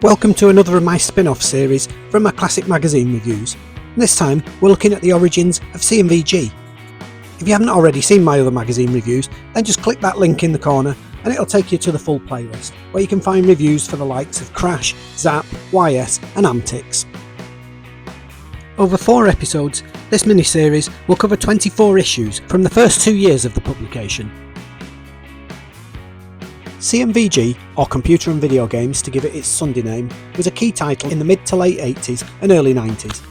Welcome to another of my spin-off series from my classic magazine reviews. This time we're looking at the origins of CVG. If you haven't already seen my other magazine reviews, then just click that link in the corner and it'll take you to the full playlist, where you can find reviews for the likes of Crash, Zap, YS and Amtix. Over 4 episodes, this mini-series will cover 24 issues from the first 2 years of the publication. CVG, or Computer and Video Games to give it its Sunday name, was a key title in the mid to late 80s and early 90s,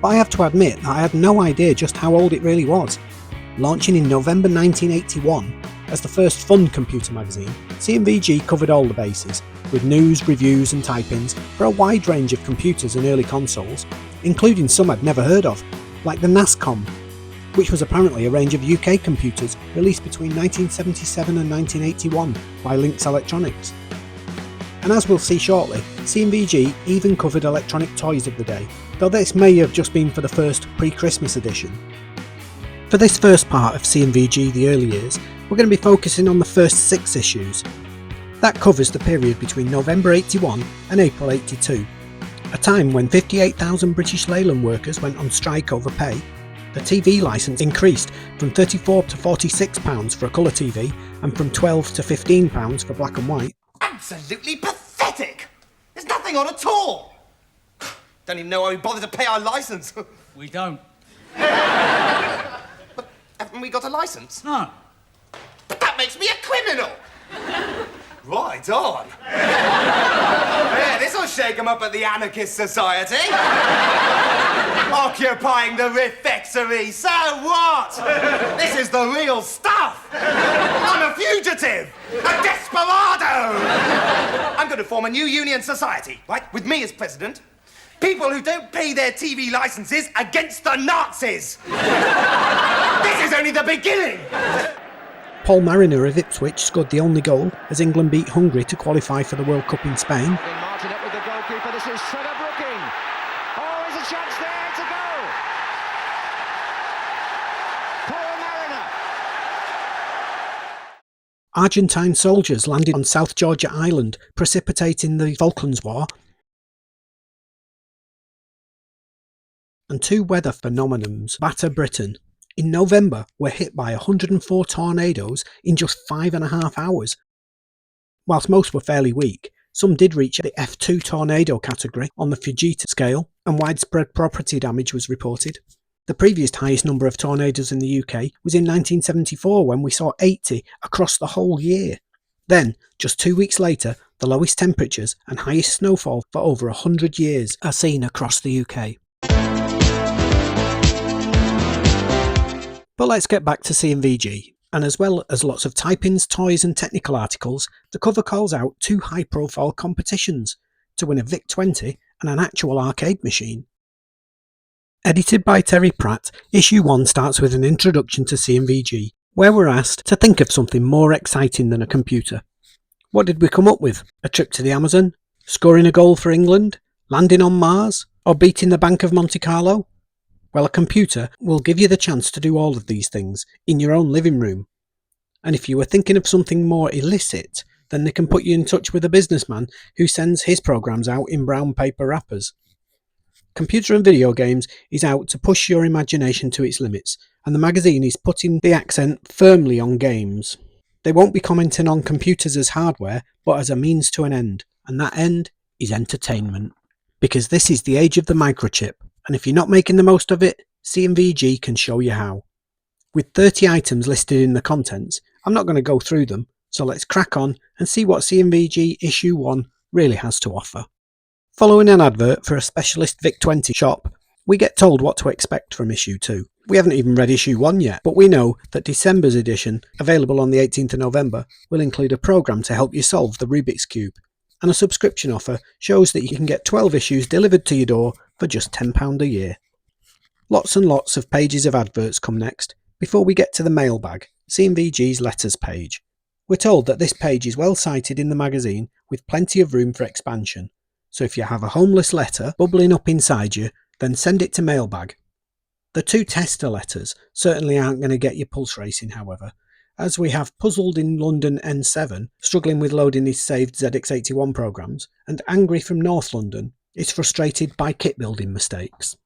but I have to admit that I had no idea just how old it really was. Launching in November 1981 as the first fun computer magazine, CVG covered all the bases, with news, reviews and type-ins for a wide range of computers and early consoles, including some I'd never heard of, like the NASCOM, which was apparently a range of UK computers released between 1977 and 1981 by Lynx Electronics. And as we'll see shortly, CVG even covered electronic toys of the day, though this may have just been for the first pre-Christmas edition. For this first part of CVG the early years, we're going to be focusing on the first 6 issues. That covers the period between November 81 and April 82, a time when 58,000 British Leyland workers went on strike over pay. The TV licence increased from £34 to £46 for a colour TV and from £12 to £15 for black and white. Absolutely pathetic! There's nothing on at all! Don't even know why we bother to pay our licence. We don't. But haven't we got a licence? No. But that makes me a criminal! Right on. Yeah, this'll shake 'em up at the Anarchist Society. Occupying the refectory, so what? This is the real stuff. I'm a fugitive, a desperado. I'm going to form a new union society, right, with me as president. People who don't pay their TV licenses against the Nazis. This is only the beginning. Paul Mariner of Ipswich scored the only goal as England beat Hungary to qualify for the World Cup in Spain. Martin up with the goalkeeper. This is Trevor Brooking. Oh, there's a chance there to go. Paul Mariner. Argentine soldiers landed on South Georgia Island, precipitating the Falklands War. And 2 weather phenomenons batter Britain. In November, we're hit by 104 tornadoes in just 5.5 hours. Whilst most were fairly weak, some did reach the F2 tornado category on the Fujita scale, and widespread property damage was reported. The previous highest number of tornadoes in the UK was in 1974, when we saw 80 across the whole year. Then, just 2 weeks later, the lowest temperatures and highest snowfall for over 100 years are seen across the UK. But let's get back to CVG, and as well as lots of type-ins, toys and technical articles, the cover calls out 2 high-profile competitions to win a VIC-20 and an actual arcade machine. Edited by Terry Pratt, issue 1 starts with an introduction to CVG, where we're asked to think of something more exciting than a computer. What did we come up with? A trip to the Amazon? Scoring a goal for England? Landing on Mars? Or beating the Bank of Monte Carlo? Well, a computer will give you the chance to do all of these things in your own living room. And if you were thinking of something more illicit, then they can put you in touch with a businessman who sends his programs out in brown paper wrappers. Computer and Video Games is out to push your imagination to its limits, and the magazine is putting the accent firmly on games. They won't be commenting on computers as hardware, but as a means to an end, and that end is entertainment. Because this is the age of the microchip. And if you're not making the most of it, CVG can show you how. With 30 items listed in the contents, I'm not going to go through them, so let's crack on and see what CVG Issue 1 really has to offer. Following an advert for a specialist VIC-20 shop, we get told what to expect from Issue 2. We haven't even read Issue 1 yet, but we know that December's edition, available on the 18th of November, will include a programme to help you solve the Rubik's Cube. And a subscription offer shows that you can get 12 issues delivered to your door for just £10 a year. Lots and lots of pages of adverts come next, before we get to the mailbag, CVG's letters page. We're told that this page is well cited in the magazine with plenty of room for expansion, so if you have a homeless letter bubbling up inside you, then send it to mailbag. The 2 tester letters certainly aren't going to get your pulse racing, however, as we have Puzzled in London N7 struggling with loading his saved ZX81 programs, and Angry from North London is frustrated by kit building mistakes.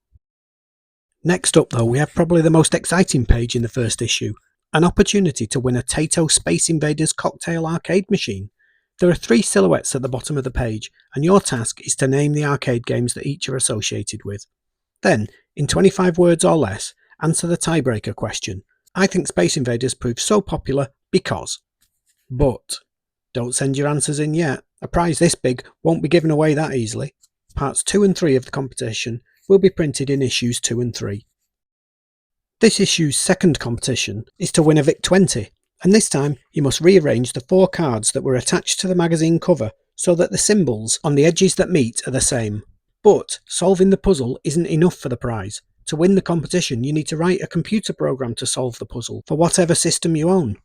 Next up though, we have probably the most exciting page in the first issue, an opportunity to win a Taito Space Invaders cocktail arcade machine. There are 3 silhouettes at the bottom of the page, and your task is to name the arcade games that each are associated with. Then, in 25 words or less, answer the tiebreaker question. I think Space Invaders proved so popular because. But don't send your answers in yet. A prize this big won't be given away that easily. Parts 2 and 3 of the competition will be printed in issues 2 and 3. This issue's second competition is to win a VIC-20, and this time you must rearrange the 4 cards that were attached to the magazine cover so that the symbols on the edges that meet are the same. But solving the puzzle isn't enough for the prize. To win the competition, you need to write a computer program to solve the puzzle for whatever system you own.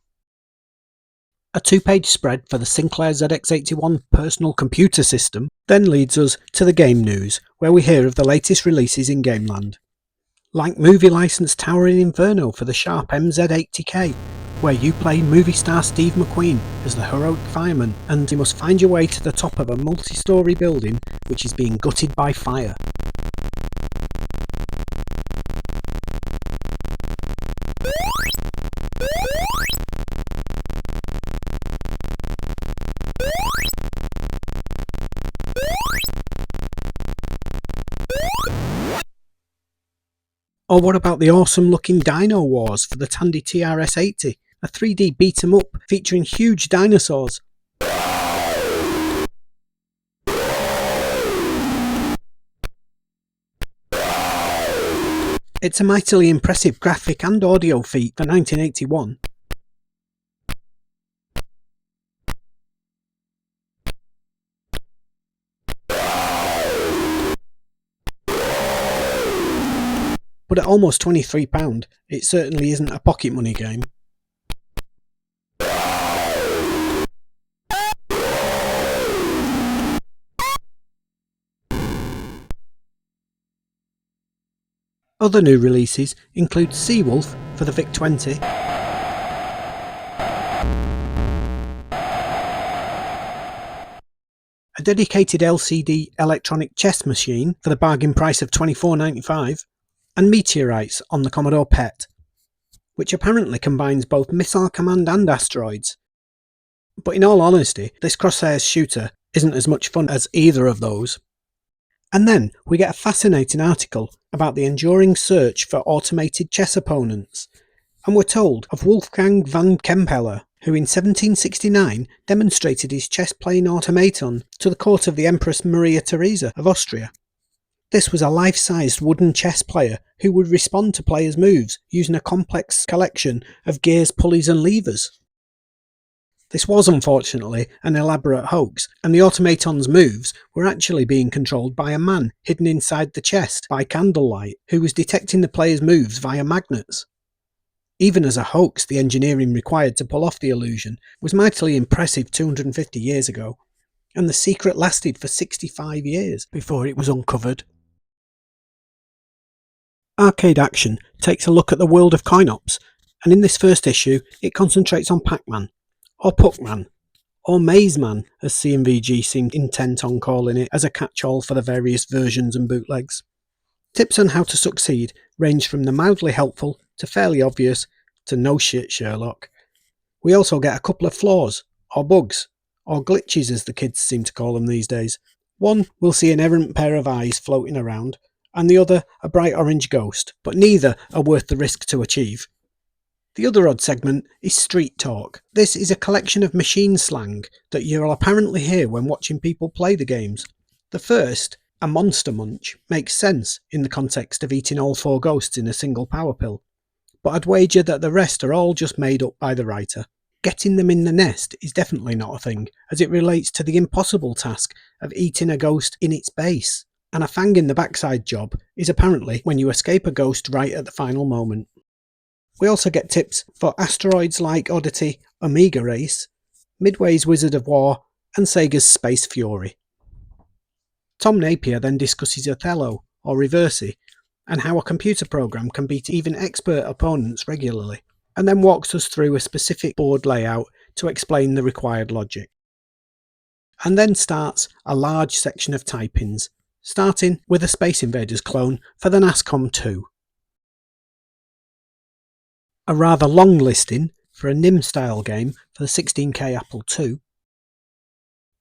A 2-page spread for the Sinclair ZX81 personal computer system then leads us to the game news, where we hear of the latest releases in Gameland. Like movie licensed Towering Inferno for the Sharp MZ80K, where you play movie star Steve McQueen as the heroic fireman, and you must find your way to the top of a multi-storey building which is being gutted by fire. Or what about the awesome looking Dino Wars for the Tandy TRS-80, a 3D beat 'em up featuring huge dinosaurs? It's a mightily impressive graphic and audio feat for 1981. But at almost £23, it certainly isn't a pocket money game. Other new releases include Seawolf for the VIC-20, a dedicated LCD electronic chess machine for the bargain price of £24.95, and Meteorites on the Commodore PET, which apparently combines both missile command and asteroids. But in all honesty, this crosshairs shooter isn't as much fun as either of those. And then we get a fascinating article about the enduring search for automated chess opponents, and we're told of Wolfgang van Kempeller, who in 1769 demonstrated his chess-playing automaton to the court of the Empress Maria Theresa of Austria. This was a life-sized wooden chess player who would respond to players' moves using a complex collection of gears, pulleys and levers. This was unfortunately an elaborate hoax, and the automaton's moves were actually being controlled by a man hidden inside the chest by candlelight who was detecting the player's moves via magnets. Even as a hoax, the engineering required to pull off the illusion was mightily impressive 250 years ago, and the secret lasted for 65 years before it was uncovered. Arcade Action takes a look at the world of coin-ops, and in this first issue it concentrates on Pac-Man, or Puckman, or Maze Man as CVG seemed intent on calling it as a catch-all for the various versions and bootlegs. Tips on how to succeed range from the mildly helpful to fairly obvious to no shit Sherlock. We also get a couple of flaws, or bugs, or glitches as the kids seem to call them these days. One will see an errant pair of eyes floating around, and the other a bright orange ghost, but neither are worth the risk to achieve. The other odd segment is Street Talk. This is a collection of machine slang that you'll apparently hear when watching people play the games. The first, a monster munch, makes sense in the context of eating all 4 ghosts in a single power pill, but I'd wager that the rest are all just made up by the writer. Getting them in the nest is definitely not a thing, as it relates to the impossible task of eating a ghost in its base, and a fang in the backside job is apparently when you escape a ghost right at the final moment. We also get tips for asteroids-like oddity Omega Race, Midway's Wizard of War, and Sega's Space Fury. Tom Napier then discusses Othello, or Reversi, and how a computer program can beat even expert opponents regularly. and then walks us through a specific board layout to explain the required logic. And then starts a large section of type-ins, starting with a Space Invaders clone for the NASCOM 2. A rather long listing for a NIM-style game for the 16K Apple II.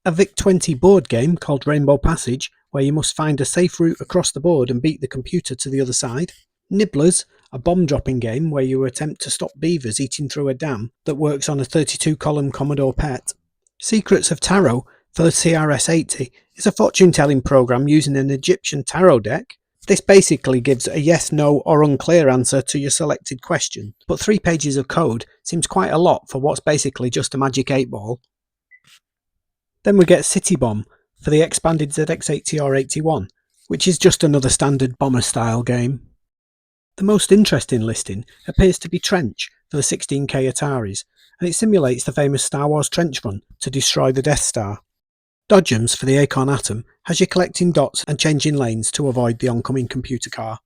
A VIC-20 board game called Rainbow Passage, where you must find a safe route across the board and beat the computer to the other side. Nibblers, a bomb-dropping game where you attempt to stop beavers eating through a dam that works on a 32-column Commodore PET. Secrets of Tarot for the CRS-80 is a fortune-telling program using an Egyptian tarot deck. This basically gives a yes, no or unclear answer to your selected question, but 3 pages of code seems quite a lot for what's basically just a magic 8-ball. Then we get City Bomb for the expanded ZX80R81, which is just another standard bomber-style game. The most interesting listing appears to be Trench for the 16K Ataris, and it simulates the famous Star Wars trench run to destroy the Death Star. Dodgems for the Acorn Atom has you collecting dots and changing lanes to avoid the oncoming computer car.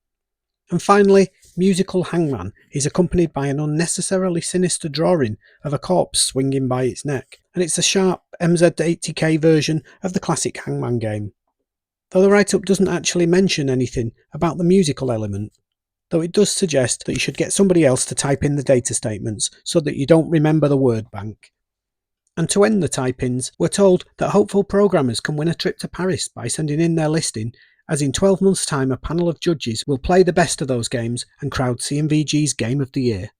And finally, Musical Hangman is accompanied by an unnecessarily sinister drawing of a corpse swinging by its neck, and it's a sharp MZ80K version of the classic Hangman game. Though the write-up doesn't actually mention anything about the musical element, though it does suggest that you should get somebody else to type in the data statements so that you don't remember the word bank. And to end the type-ins, we're told that hopeful programmers can win a trip to Paris by sending in their listing, as in 12 months' time a panel of judges will play the best of those games and crown CVG's Game of the Year.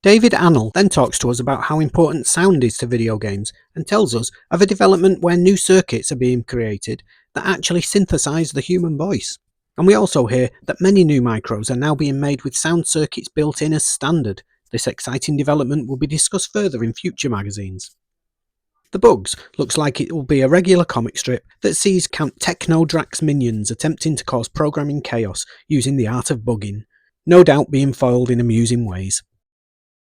David Annell then talks to us about how important sound is to video games and tells us of a development where new circuits are being created that actually synthesize the human voice. And we also hear that many new micros are now being made with sound circuits built in as standard. This exciting development will be discussed further in future magazines. The Bugs looks like it will be a regular comic strip that sees Count Technodrax minions attempting to cause programming chaos using the art of bugging, no doubt being foiled in amusing ways.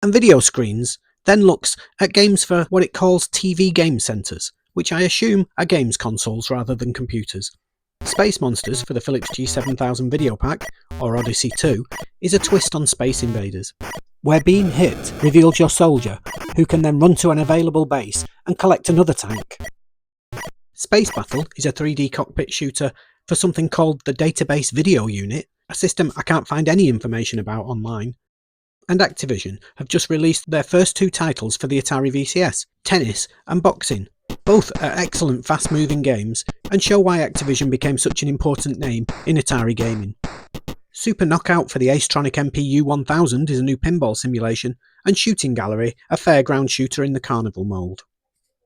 And Video Screens then looks at games for what it calls TV game centres, which I assume are games consoles rather than computers. Space Monsters for the Philips G7000 Video Pack, or Odyssey 2, is a twist on Space Invaders, where being hit reveals your soldier, who can then run to an available base and collect another tank. Space Battle is a 3D cockpit shooter for something called the Database Video Unit, a system I can't find any information about online. And Activision have just released their first 2 titles for the Atari VCS, Tennis and Boxing. Both are excellent fast-moving games and show why Activision became such an important name in Atari gaming. Super Knockout for the Acetronic MPU 1000 is a new pinball simulation, and Shooting Gallery, a fairground shooter in the carnival mould.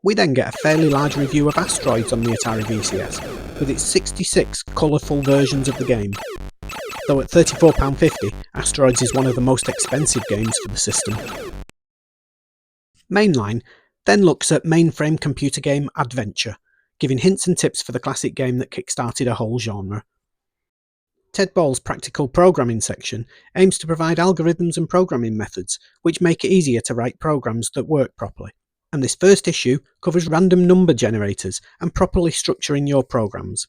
We then get a fairly large review of Asteroids on the Atari VCS, with its 66 colourful versions of the game. Though at £34.50, Asteroids is one of the most expensive games for the system. Mainline then looks at mainframe computer game Adventure, giving hints and tips for the classic game that kick-started a whole genre. Ted Ball's practical programming section aims to provide algorithms and programming methods which make it easier to write programs that work properly, and this first issue covers random number generators and properly structuring your programs.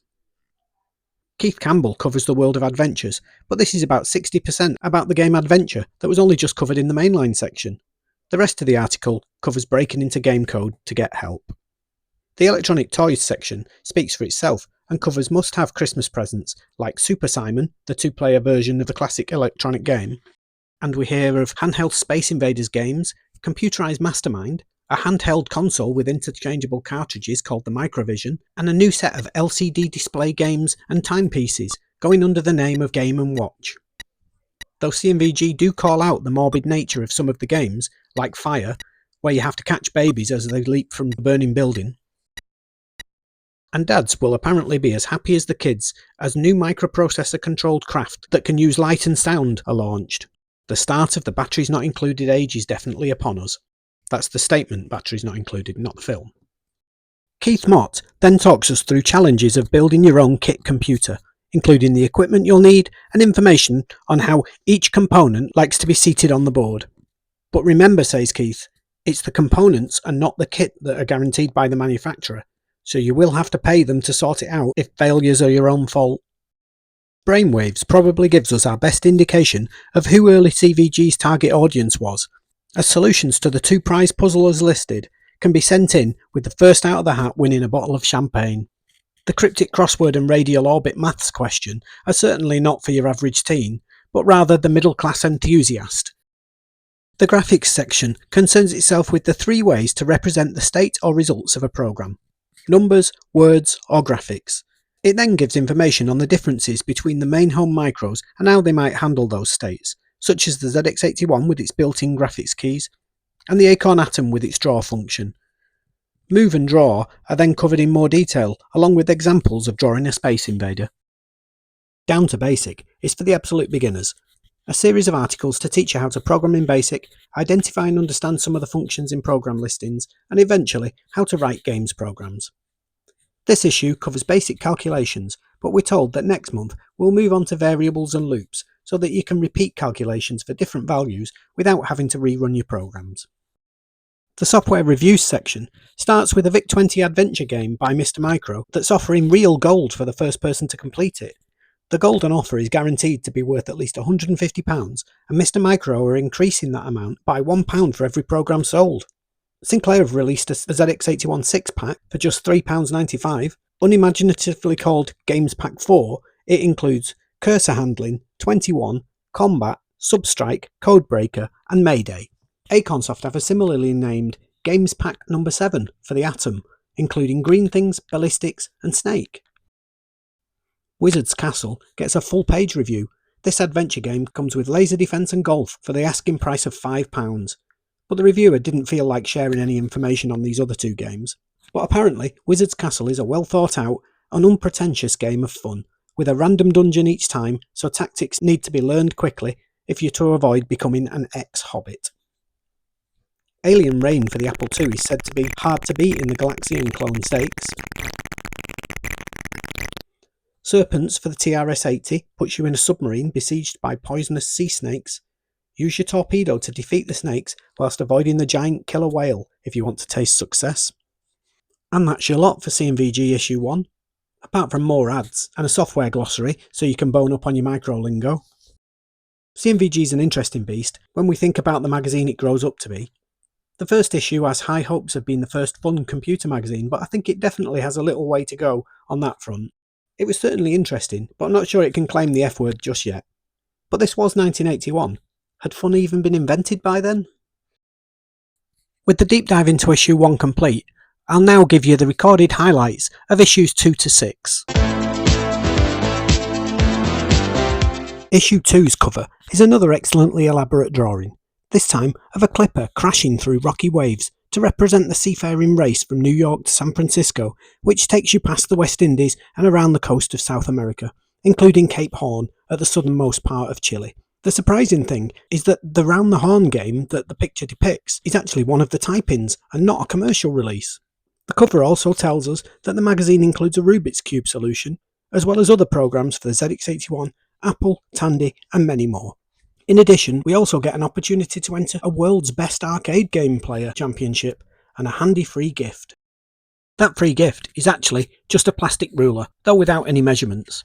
Keith Campbell covers the world of adventures, but this is about 60% about the game Adventure that was only just covered in the mainline section. The rest of the article covers breaking into game code to get help. The Electronic Toys section speaks for itself and covers must-have Christmas presents like Super Simon, the 2-player version of the classic electronic game, and we hear of handheld Space Invaders games, computerized Mastermind, a handheld console with interchangeable cartridges called the Microvision, and a new set of LCD display games and timepieces going under the name of Game & Watch. Though CVG do call out the morbid nature of some of the games, like Fire, where you have to catch babies as they leap from the burning building. And dads will apparently be as happy as the kids as new microprocessor-controlled craft that can use light and sound are launched. The start of the batteries not included age is definitely upon us. That's the statement, batteries not included, not the film. Keith Mott then talks us through challenges of building your own kit computer, including the equipment you'll need and information on how each component likes to be seated on the board. But remember, says Keith, it's the components and not the kit that are guaranteed by the manufacturer, so you will have to pay them to sort it out if failures are your own fault. Brainwaves probably gives us our best indication of who early CVG's target audience was, as solutions to the 2 prize puzzlers listed can be sent in with the first out of the hat winning a bottle of champagne. The cryptic crossword and radial orbit maths question are certainly not for your average teen, but rather the middle class enthusiast. The graphics section concerns itself with the 3 ways to represent the state or results of a program: numbers, words, or graphics. It then gives information on the differences between the main home micros and how they might handle those states, such as the ZX81 with its built-in graphics keys, and the Acorn Atom with its draw function. Move and draw are then covered in more detail, along with examples of drawing a Space Invader. Down to Basic is for the absolute beginners, a series of articles to teach you how to program in BASIC, identify and understand some of the functions in program listings, and eventually how to write games programs. This issue covers basic calculations, but we're told that next month we'll move on to variables and loops so that you can repeat calculations for different values without having to rerun your programs. The software reviews section starts with a VIC-20 adventure game by Mr. Micro that's offering real gold for the first person to complete it. The golden offer is guaranteed to be worth at least £150, and Mr. Micro are increasing that amount by £1 for every program sold. Sinclair have released a ZX81 6-pack for just £3.95. Unimaginatively called Games Pack 4, it includes Cursor Handling, 21, Combat, Substrike, Codebreaker, and Mayday. Acornsoft have a similarly named Games Pack No. 7 for the Atom, including Green Things, Ballistics, and Snake. Wizard's Castle gets a full-page review. This adventure game comes with laser defense and golf for the asking price of £5. But the reviewer didn't feel like sharing any information on these other 2 games. But apparently, Wizard's Castle is a well thought out and unpretentious game of fun, with a random dungeon each time, so tactics need to be learned quickly if you're to avoid becoming an ex-hobbit. Alien Reign for the Apple II is said to be hard to beat in the Galaxian clone stakes. Serpents for the TRS-80 puts you in a submarine besieged by poisonous sea snakes. Use your torpedo to defeat the snakes whilst avoiding the giant killer whale if you want to taste success. And that's your lot for CVG Issue 1, apart from more ads and a software glossary so you can bone up on your micro lingo. CVG is an interesting beast when we think about the magazine it grows up to be. The first issue has high hopes of being the first fun computer magazine, but I think it definitely has a little way to go on that front. It was certainly interesting, but I'm not sure it can claim the F word just yet. But this was 1981. Had fun even been invented by then? With the deep dive into issue 1 complete, I'll now give you the recorded highlights of issues 2 to 6. Issue 2's cover is another excellently elaborate drawing, this time of a clipper crashing through rocky waves to represent the seafaring race from New York to San Francisco, which takes you past the West Indies and around the coast of South America, including Cape Horn at the southernmost part of Chile. The surprising thing is that the Round the Horn game that the picture depicts is actually one of the type-ins and not a commercial release. The cover also tells us that the magazine includes a Rubik's Cube solution, as well as other programs for the ZX81, Apple, Tandy, and many more. In addition, we also get an opportunity to enter a World's Best Arcade Game Player Championship and a handy free gift. That free gift is actually just a plastic ruler, though without any measurements.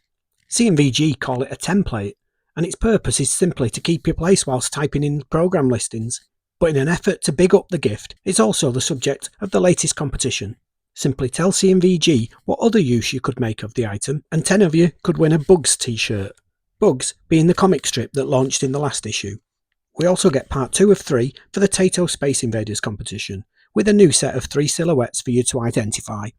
CVG call it a template, and its purpose is simply to keep your place whilst typing in program listings. But in an effort to big up the gift, it's also the subject of the latest competition. Simply tell CVG what other use you could make of the item, and 10 of you could win a Bugs t-shirt. Bugs being the comic strip that launched in the last issue. We also get part 2 of 3 for the Tato Space Invaders competition, with a new set of 3 silhouettes for you to identify.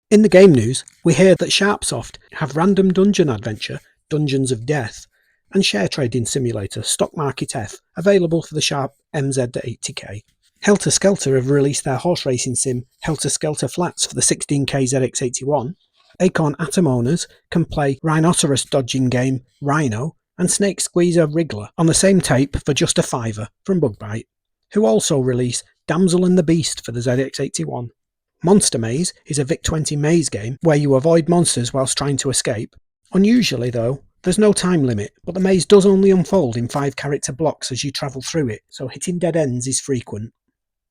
In the game news, we hear that Sharpsoft have Random Dungeon Adventure, Dungeons of Death, and Share Trading Simulator Stock Market F available for the Sharp MZ80K. Helter Skelter have released their horse racing sim Helter Skelter Flats for the 16K ZX81. Acorn Atom owners can play rhinoceros dodging game Rhino and Snake Squeezer Wriggler on the same tape for just a £5 from Bugbite, who also release Damsel and the Beast for the ZX81. Monster Maze is a VIC-20 maze game where you avoid monsters whilst trying to escape. Unusually though, there's no time limit, but the maze does only unfold in 5-character blocks as you travel through it, so hitting dead ends is frequent.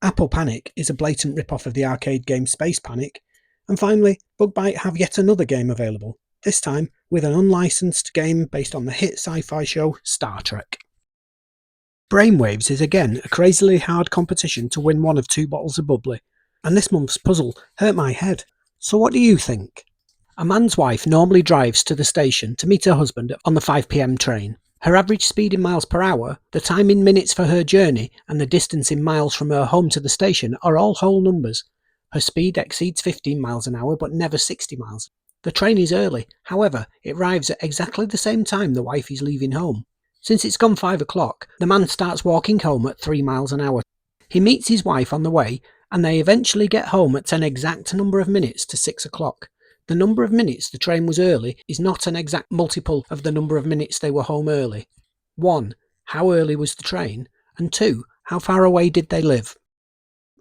Apple Panic is a blatant rip-off of the arcade game Space Panic. And finally, Bugbite have yet another game available, this time with an unlicensed game based on the hit sci-fi show Star Trek. Brainwaves is again a crazily hard competition to win one of 2 bottles of bubbly, and this month's puzzle hurt my head. So what do you think? A man's wife normally drives to the station to meet her husband on the 5 p.m. train. Her average speed in miles per hour, the time in minutes for her journey, and the distance in miles from her home to the station are all whole numbers. Her speed exceeds 15 miles an hour but never 60 miles. The train is early, however, it arrives at exactly the same time the wife is leaving home. Since it's gone 5 o'clock, the man starts walking home at 3 miles an hour. He meets his wife on the way, and they eventually get home at an exact number of minutes to 6 o'clock. The number of minutes the train was early is not an exact multiple of the number of minutes they were home early. 1. How early was the train? And 2. How far away did they live?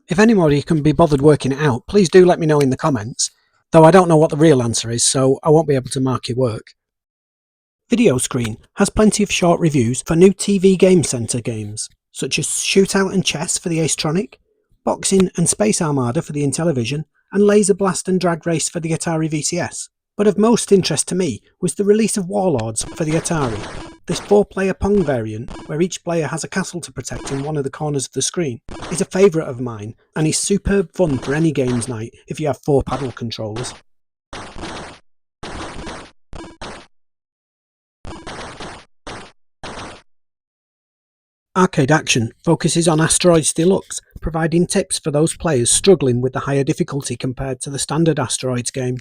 If anybody can be bothered working it out, please do let me know in the comments, though I don't know what the real answer is, so I won't be able to mark your work. Video Screen has plenty of short reviews for new TV Game Center games, such as Shootout and Chess for the Astronic, Boxing and Space Armada for the Intellivision, and Laser Blast and Drag Race for the Atari VCS. But of most interest to me was the release of Warlords for the Atari. This 4-player Pong variant, where each player has a castle to protect in one of the corners of the screen, is a favourite of mine and is superb fun for any games night if you have 4 paddle controllers. Arcade Action focuses on Asteroids Deluxe, providing tips for those players struggling with the higher difficulty compared to the standard Asteroids game.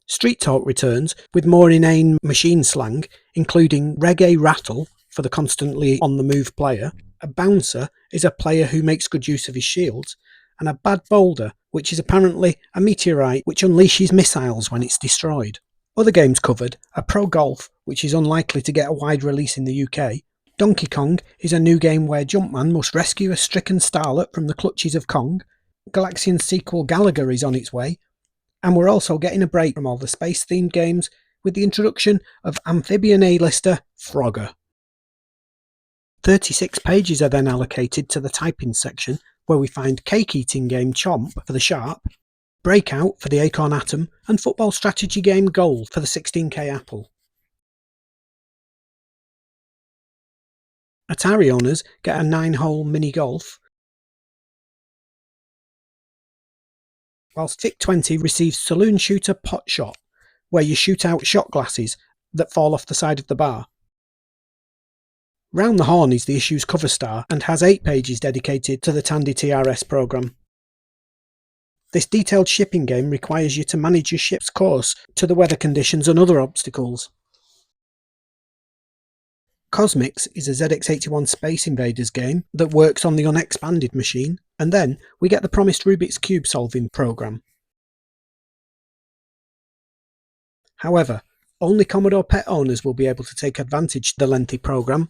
Street Talk returns with more inane machine slang, including Reggae Rattle for the constantly on-the-move player, a Bouncer is a player who makes good use of his shields, and a Bad Boulder, which is apparently a meteorite which unleashes missiles when it's destroyed. Other games covered are Pro Golf, which is unlikely to get a wide release in the UK, Donkey Kong is a new game where Jumpman must rescue a stricken starlet from the clutches of Kong, Galaxian's sequel Gallagher is on its way, and we're also getting a break from all the space-themed games with the introduction of amphibian A-lister Frogger. 36 pages are then allocated to the typing section, where we find cake-eating game Chomp for the Sharp, Breakout for the Acorn Atom, and football strategy game Goal for the 16K Apple. Atari owners get a 9-hole mini-golf, whilst VIC-20 receives Saloon Shooter Pot Shot, where you shoot out shot glasses that fall off the side of the bar. Round the Horn is the issue's cover star and has 8 pages dedicated to the Tandy TRS program. This detailed shipping game requires you to manage your ship's course to the weather conditions and other obstacles. Cosmix is a ZX81 Space Invaders game that works on the unexpanded machine, and then we get the promised Rubik's Cube solving program. However, only Commodore PET owners will be able to take advantage of the lengthy program.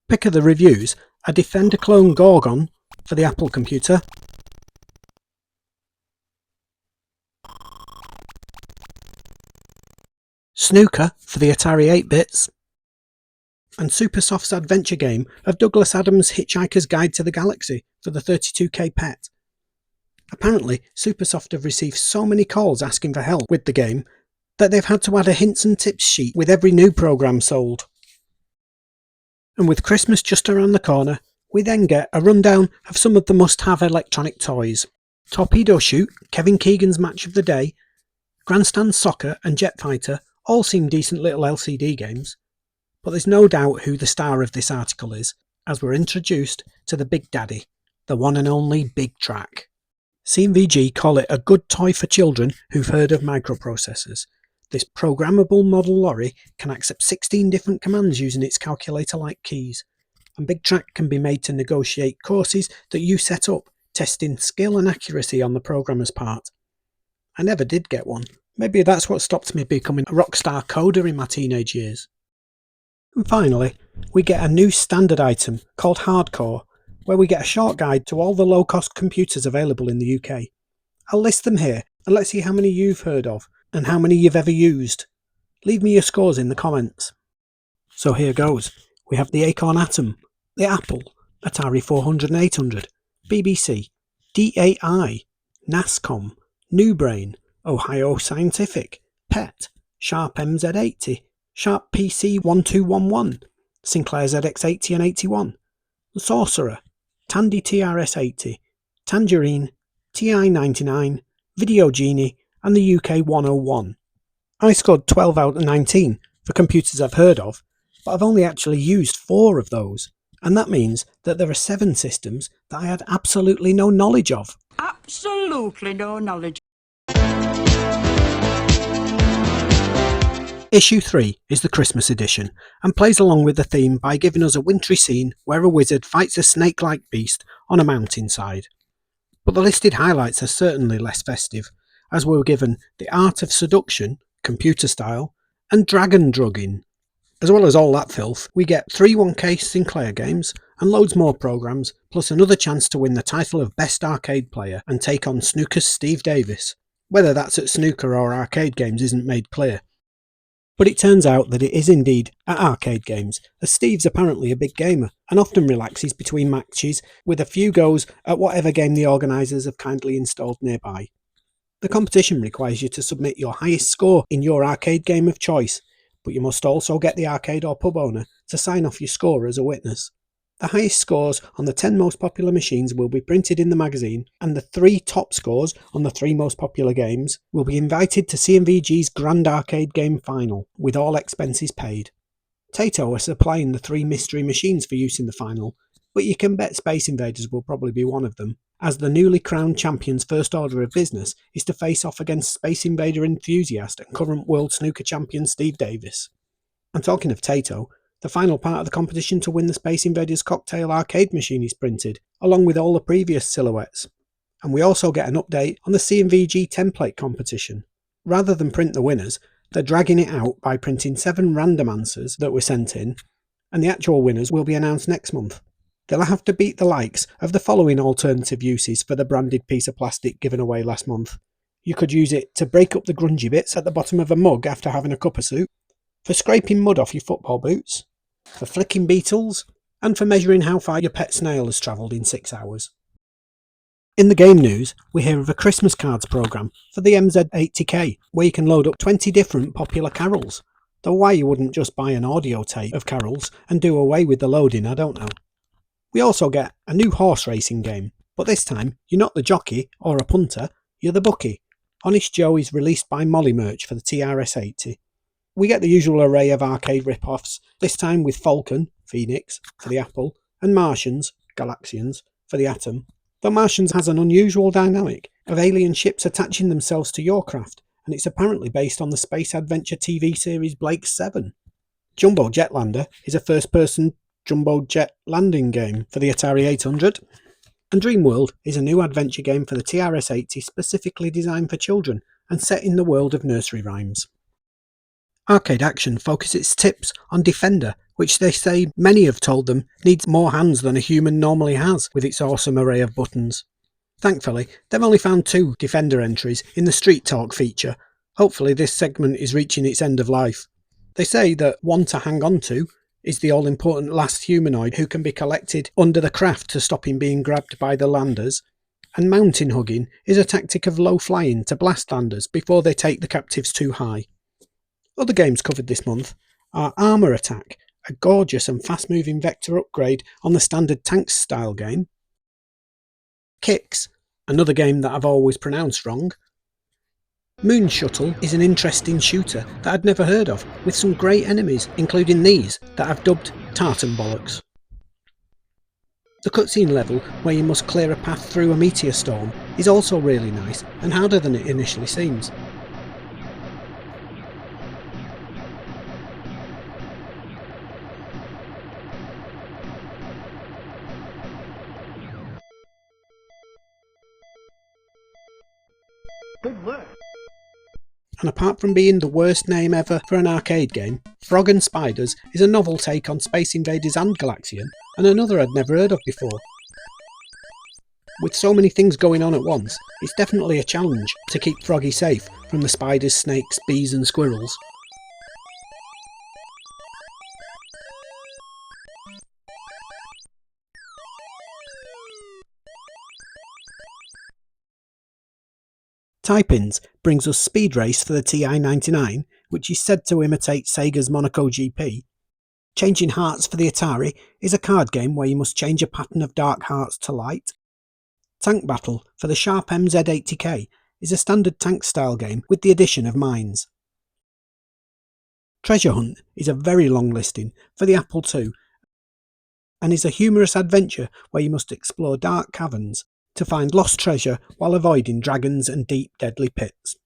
Pick of the reviews are Defender Clone Gorgon for the Apple computer, Snooker for the Atari 8-bits, and Supersoft's adventure game of Douglas Adams' Hitchhiker's Guide to the Galaxy for the 32K PET. Apparently, Supersoft have received so many calls asking for help with the game that they've had to add a hints and tips sheet with every new program sold. And with Christmas just around the corner, we then get a rundown of some of the must-have electronic toys. Torpedo Shoot, Kevin Keegan's Match of the Day, Grandstand Soccer and Jet Fighter all seem decent little LCD games, but there's no doubt who the star of this article is, as we're introduced to the Big Daddy, the one and only Big Track. CVG call it a good toy for children who've heard of microprocessors. This programmable model lorry can accept 16 different commands using its calculator-like keys, and Big Track can be made to negotiate courses that you set up, testing skill and accuracy on the programmer's part. I never did get one. Maybe that's what stopped me becoming a rockstar coder in my teenage years. And finally, we get a new standard item called Hardcore, where we get a short guide to all the low-cost computers available in the UK. I'll list them here, and let's see how many you've heard of, and how many you've ever used. Leave me your scores in the comments. So here goes. We have the Acorn Atom, the Apple, Atari 400 and 800, BBC, DAI, NASCOM, New Brain, Ohio Scientific, PET, Sharp MZ80, Sharp PC 1211, Sinclair ZX80 and 81, Sorcerer, Tandy TRS80, Tangerine, TI-99, Video Genie and the UK 101. I scored 12 out of 19 for computers I've heard of, but I've only actually used 4 of those, and that means that there are 7 systems that I had absolutely no knowledge of. Absolutely no knowledge. Issue 3 is the Christmas edition, and plays along with the theme by giving us a wintry scene where a wizard fights a snake-like beast on a mountainside. But the listed highlights are certainly less festive, as we were given The Art of Seduction, computer style, and Dragon Drugging. As well as all that filth, we get 3 1K Sinclair games, and loads more programmes, plus another chance to win the title of Best Arcade Player and take on snooker's Steve Davis. Whether that's at snooker or arcade games isn't made clear. But it turns out that it is indeed at arcade games, as Steve's apparently a big gamer, and often relaxes between matches with a few goes at whatever game the organisers have kindly installed nearby. The competition requires you to submit your highest score in your arcade game of choice, but you must also get the arcade or pub owner to sign off your score as a witness. The highest scores on the 10 most popular machines will be printed in the magazine, and the 3 top scores on the 3 most popular games will be invited to CVG's Grand Arcade Game Final, with all expenses paid. Taito are supplying the 3 mystery machines for use in the final, but you can bet Space Invaders will probably be one of them, as the newly crowned champion's first order of business is to face off against Space Invader enthusiast and current world snooker champion Steve Davis. And talking of Taito, the final part of the competition to win the Space Invaders cocktail arcade machine is printed, along with all the previous silhouettes. And we also get an update on the CVG template competition. Rather than print the winners, they're dragging it out by printing 7 random answers that were sent in, and the actual winners will be announced next month. They'll have to beat the likes of the following alternative uses for the branded piece of plastic given away last month. You could use it to break up the grungy bits at the bottom of a mug after having a cup of soup, for scraping mud off your football boots, for flicking beetles, and for measuring how far your pet snail has travelled in 6 hours. In the game news, we hear of a Christmas cards programme for the MZ80K, where you can load up 20 different popular carols. Though why you wouldn't just buy an audio tape of carols and do away with the loading, I don't know. We also get a new horse racing game, but this time you're not the jockey or a punter, you're the bookie. Honest Joe is released by Molly Merch for the TRS-80. We get the usual array of arcade rip-offs, this time with Falcon, Phoenix, for the Apple, and Martians, Galaxians, for the Atom. Though Martians has an unusual dynamic of alien ships attaching themselves to your craft, and it's apparently based on the space adventure TV series Blake's 7. Jumbo Jetlander is a first-person jumbo jet landing game for the Atari 800. And Dreamworld is a new adventure game for the TRS-80 specifically designed for children and set in the world of nursery rhymes. Arcade Action focuses its tips on Defender, which they say many have told them needs more hands than a human normally has with its awesome array of buttons. Thankfully, they've only found 2 Defender entries in the Street Talk feature. Hopefully this segment is reaching its end of life. They say that one to hang on to is the all-important last humanoid who can be collected under the craft to stop him being grabbed by the landers, and mountain hugging is a tactic of low flying to blast landers before they take the captives too high. Other games covered this month are Armour Attack, a gorgeous and fast-moving vector upgrade on the standard Tanks style game, Kicks, another game that I've always pronounced wrong. Moon Shuttle is an interesting shooter that I'd never heard of, with some great enemies, including these that I've dubbed Tartan Bollocks. The cutscene level, where you must clear a path through a meteor storm, is also really nice and harder than it initially seems. Good work. And apart from being the worst name ever for an arcade game, Frog and Spiders is a novel take on Space Invaders and Galaxian, and another I'd never heard of before. With so many things going on at once, it's definitely a challenge to keep Froggy safe from the spiders, snakes, bees and squirrels. Type-ins brings us Speed Race for the TI-99, which is said to imitate Sega's Monaco GP. Changing Hearts for the Atari is a card game where you must change a pattern of dark hearts to light. Tank Battle for the Sharp MZ80K is a standard tank-style game with the addition of mines. Treasure Hunt is a very long listing for the Apple II and is a humorous adventure where you must explore dark caverns to find lost treasure while avoiding dragons and deep deadly pits.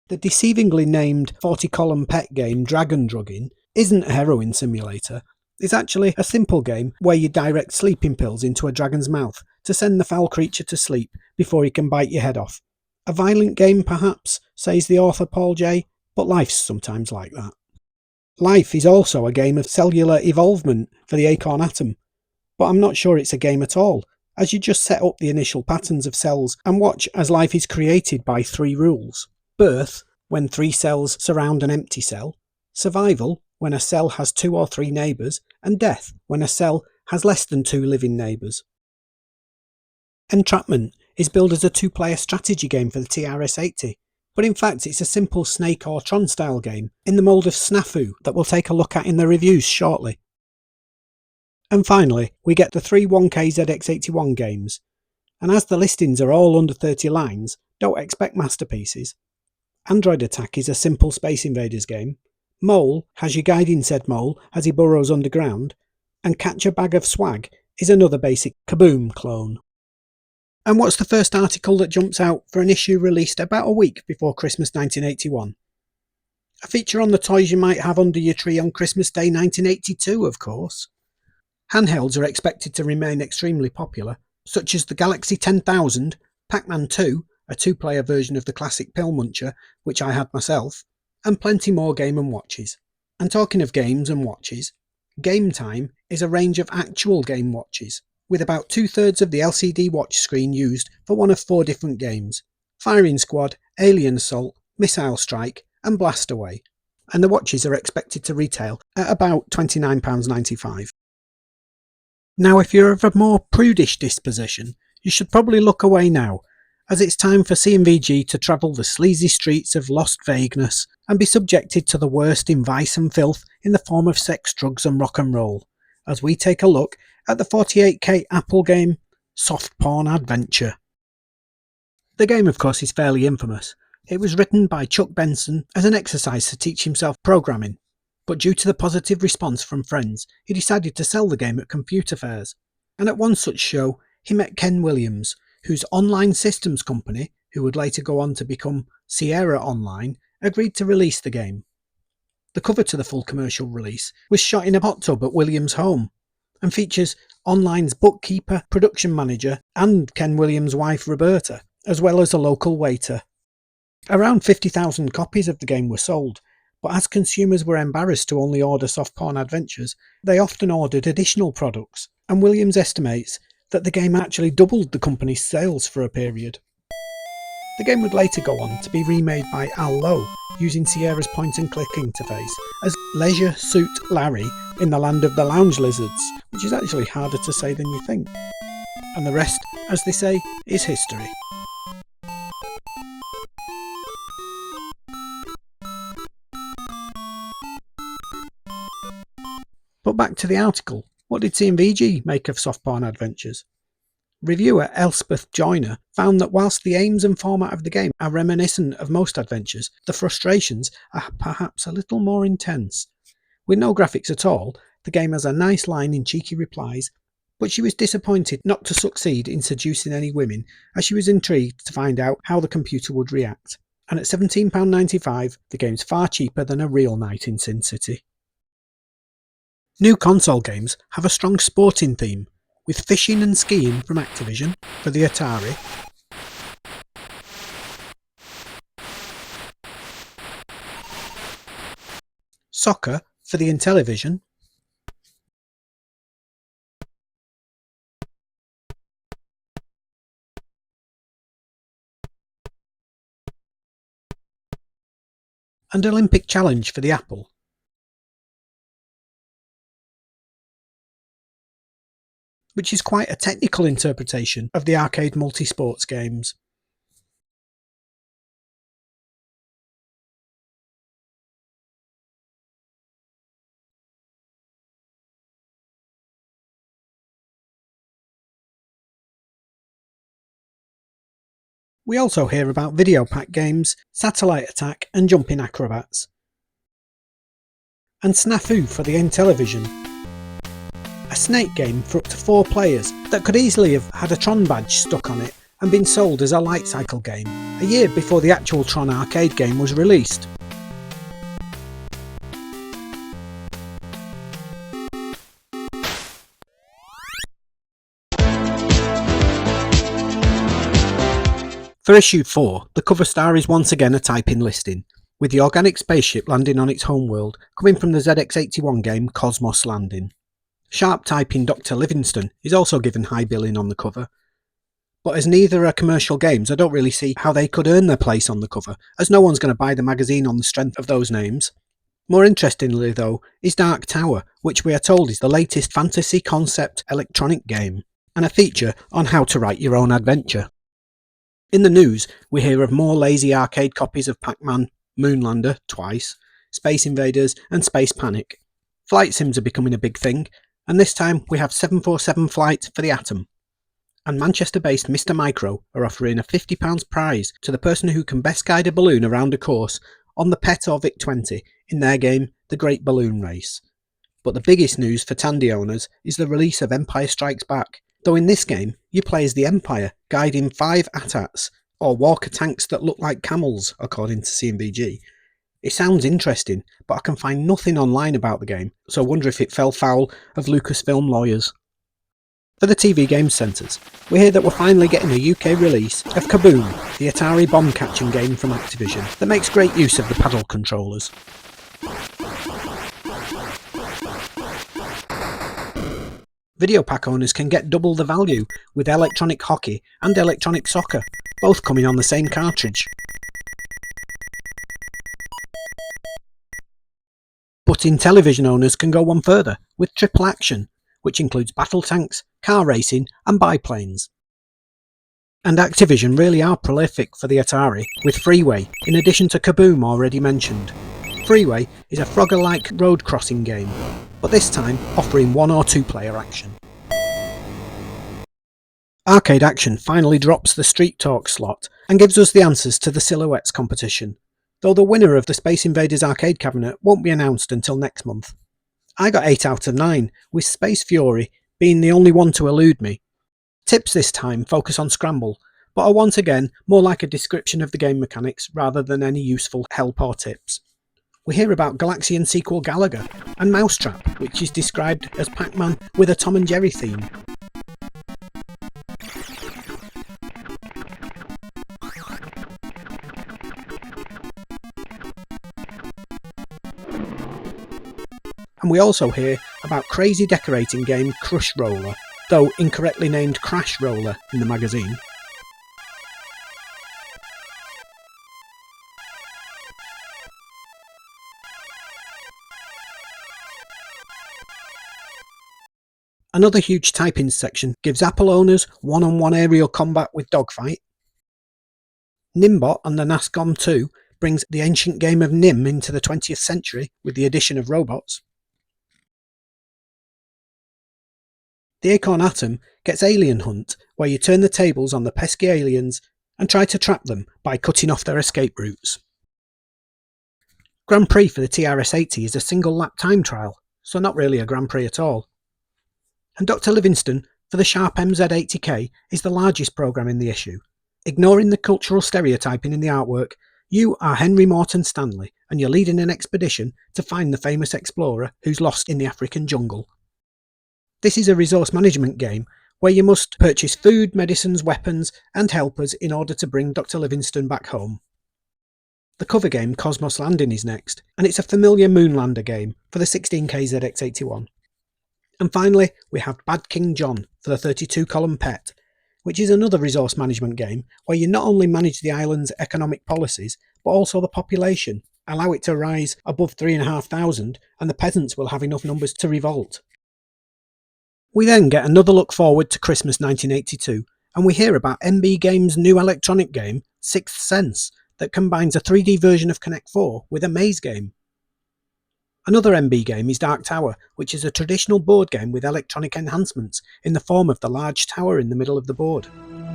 The deceivingly named 40-column pet game Dragon Drugging isn't a heroin simulator. It's actually a simple game where you direct sleeping pills into a dragon's mouth to send the foul creature to sleep before he can bite your head off. A violent game perhaps, says the author Paul J., but life's sometimes like that. Life is also a game of cellular evolvement for the Acorn Atom, but I'm not sure it's a game at all, as you just set up the initial patterns of cells and watch as life is created by 3 rules. Birth, when 3 cells surround an empty cell. Survival, when a cell has 2 or 3 neighbours. And death, when a cell has less than 2 living neighbours. Entrapment is billed as a 2-player strategy game for the TRS-80, but in fact it's a simple Snake or Tron style game in the mould of Snafu that we'll take a look at in the reviews shortly. And finally, we get the 3 1K ZX81 games, and as the listings are all under 30 lines, don't expect masterpieces. Android Attack is a simple Space Invaders game. Mole has you guiding said mole as he burrows underground, and Catch a Bag of Swag is another basic Kaboom clone. And what's the first article that jumps out for an issue released about a week before Christmas 1981? A feature on the toys you might have under your tree on Christmas Day 1982, of course. Handhelds are expected to remain extremely popular, such as the Galaxy 10,000, Pac-Man 2, a 2-player version of the classic Pill Muncher, which I had myself, and plenty more Game & Watches. And talking of games and watches, Game Time is a range of actual game watches, with about 2/3 of the LCD watch screen used for one of 4 different games: Firing Squad, Alien Assault, Missile Strike and Blast Away, and the watches are expected to retail at about £29.95. Now if you're of a more prudish disposition, you should probably look away now, as it's time for CVG to travel the sleazy streets of lost vagueness and be subjected to the worst in vice and filth in the form of sex, drugs and rock and roll, as we take a look at the 48K Apple game Soft Porn Adventure. The game of course is fairly infamous. It was written by Chuck Benson as an exercise to teach himself programming, but due to the positive response from friends, he decided to sell the game at computer fairs, and at one such show he met Ken Williams, whose online systems company, who would later go on to become Sierra Online, agreed to release the game. The cover to the full commercial release was shot in a hot tub at Williams' home, and features Online's bookkeeper, production manager, and Ken Williams' wife Roberta, as well as a local waiter. Around 50,000 copies of the game were sold, but as consumers were embarrassed to only order Soft Porn Adventures, they often ordered additional products, and Williams estimates that the game actually doubled the company's sales for a period. The game would later go on to be remade by Al Lowe, using Sierra's point-and-click interface, as Leisure Suit Larry in the Land of the Lounge Lizards, which is actually harder to say than you think. And the rest, as they say, is history. But back to the article. What did CVG make of Soft Porn Adventures? Reviewer Elspeth Joyner found that whilst the aims and format of the game are reminiscent of most adventures, the frustrations are perhaps a little more intense. With no graphics at all, the game has a nice line in cheeky replies, but she was disappointed not to succeed in seducing any women, as she was intrigued to find out how the computer would react. And at £17.95, the game's far cheaper than a real night in Sin City. New console games have a strong sporting theme, with fishing and skiing from Activision for the Atari, soccer for the Intellivision, and Olympic Challenge for the Apple. Which is quite a technical interpretation of the arcade multi-sports games. We also hear about video pack games, Satellite Attack and Jumping Acrobats. And Snafu for the Intellivision, a snake game for up to 4 players that could easily have had a Tron badge stuck on it and been sold as a light cycle game, a year before the actual Tron arcade game was released. For issue 4, the cover star is once again a type-in listing, with the organic spaceship landing on its homeworld, coming from the ZX81 game Cosmos Landing. Sharp typing Dr. Livingston is also given high billing on the cover, but as neither are commercial games, I don't really see how they could earn their place on the cover, as no one's going to buy the magazine on the strength of those names. More interestingly though, is Dark Tower, which we are told is the latest fantasy concept electronic game, and a feature on how to write your own adventure. In the news, we hear of more lazy arcade copies of Pac-Man, Moonlander, twice, Space Invaders and Space Panic. Flight sims are becoming a big thing, and this time we have 747 Flight for the Atom. And Manchester-based Mr. Micro are offering a £50 prize to the person who can best guide a balloon around a course on the PET or VIC-20 in their game The Great Balloon Race. But the biggest news for Tandy owners is the release of Empire Strikes Back, though in this game you play as the Empire, guiding 5 AT-ATs, or Walker tanks that look like camels, according to CVG. It sounds interesting, but I can find nothing online about the game, so I wonder if it fell foul of Lucasfilm lawyers. For the TV Games Centres, we hear that we're finally getting a UK release of Kaboom, the Atari bomb-catching game from Activision that makes great use of the paddle controllers. Video pack owners can get double the value with Electronic Hockey and Electronic Soccer, both coming on the same cartridge. But Intellivision owners can go one further with Triple Action, which includes battle tanks, car racing and biplanes. And Activision really are prolific for the Atari, with Freeway, in addition to Kaboom already mentioned. Freeway is a Frogger-like road crossing game, but this time offering 1 or 2 player action. Arcade Action finally drops the Street Talk slot and gives us the answers to the Silhouettes competition, though the winner of the Space Invaders arcade cabinet won't be announced until next month. I got 8 out of 9, with Space Fury being the only one to elude me. Tips this time focus on Scramble, but are once again more like a description of the game mechanics rather than any useful help or tips. We hear about Galaxian sequel Galaga and Mousetrap, which is described as Pac-Man with a Tom and Jerry theme. And we also hear about crazy decorating game Crush Roller, though incorrectly named Crash Roller in the magazine. Another huge type-in section gives Apple owners one-on-one aerial combat with Dogfight. Nimbot on the NASCOM 2 brings the ancient game of Nim into the 20th century with the addition of robots. The Acorn Atom gets Alien Hunt, where you turn the tables on the pesky aliens and try to trap them by cutting off their escape routes. Grand Prix for the TRS-80 is a single lap time trial, so not really a Grand Prix at all. And Dr. Livingston for the Sharp MZ80K is the largest program in the issue. Ignoring the cultural stereotyping in the artwork, you are Henry Morton Stanley and you're leading an expedition to find the famous explorer who's lost in the African jungle. This is a resource management game where you must purchase food, medicines, weapons and helpers in order to bring Dr. Livingston back home. The cover game Cosmos Landing is next, and it's a familiar Moonlander game for the 16K ZX81. And finally, we have Bad King John for the 32-column PET, which is another resource management game where you not only manage the island's economic policies, but also the population, allow it to rise above 3,500 and the peasants will have enough numbers to revolt. We then get another look forward to Christmas 1982, and we hear about MB Games' new electronic game, Sixth Sense, that combines a 3D version of Connect 4 with a maze game. Another MB game is Dark Tower, which is a traditional board game with electronic enhancements in the form of the large tower in the middle of the board.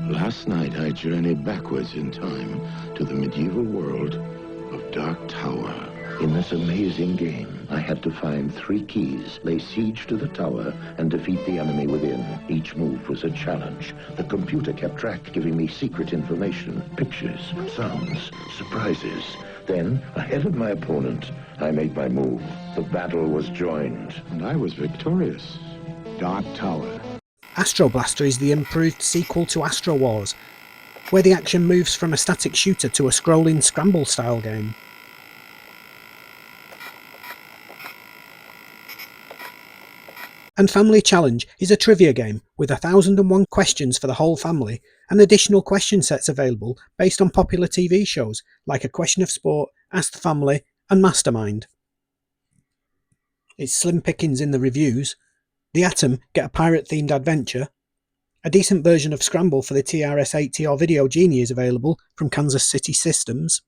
Last night I journeyed backwards in time to the medieval world of Dark Tower. In this amazing game, I had to find 3 keys, lay siege to the tower, and defeat the enemy within. Each move was a challenge. The computer kept track, giving me secret information, pictures, sounds, surprises. Then, ahead of my opponent, I made my move. The battle was joined, and I was victorious. Dark Tower. Astro Blaster is the improved sequel to Astro Wars, where the action moves from a static shooter to a scrolling scramble-style game. And Family Challenge is a trivia game with 1001 questions for the whole family and additional question sets available based on popular TV shows like A Question of Sport, Ask the Family and Mastermind. It's slim pickings in the reviews. The Atom get a pirate-themed adventure. A decent version of Scramble for the TRS-80 or Video Genie is available from Kansas City Systems.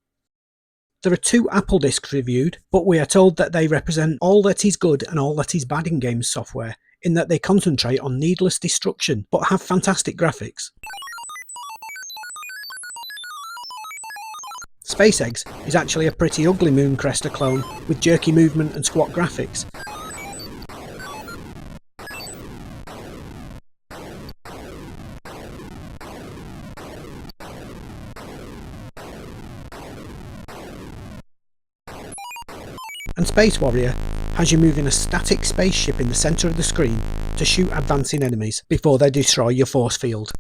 There are 2 Apple discs reviewed, but we are told that they represent all that is good and all that is bad in games software, in that they concentrate on needless destruction, but have fantastic graphics. Space Eggs is actually a pretty ugly Mooncrester clone, with jerky movement and squat graphics. And Space Warrior has you moving a static spaceship in the centre of the screen to shoot advancing enemies before they destroy your force field.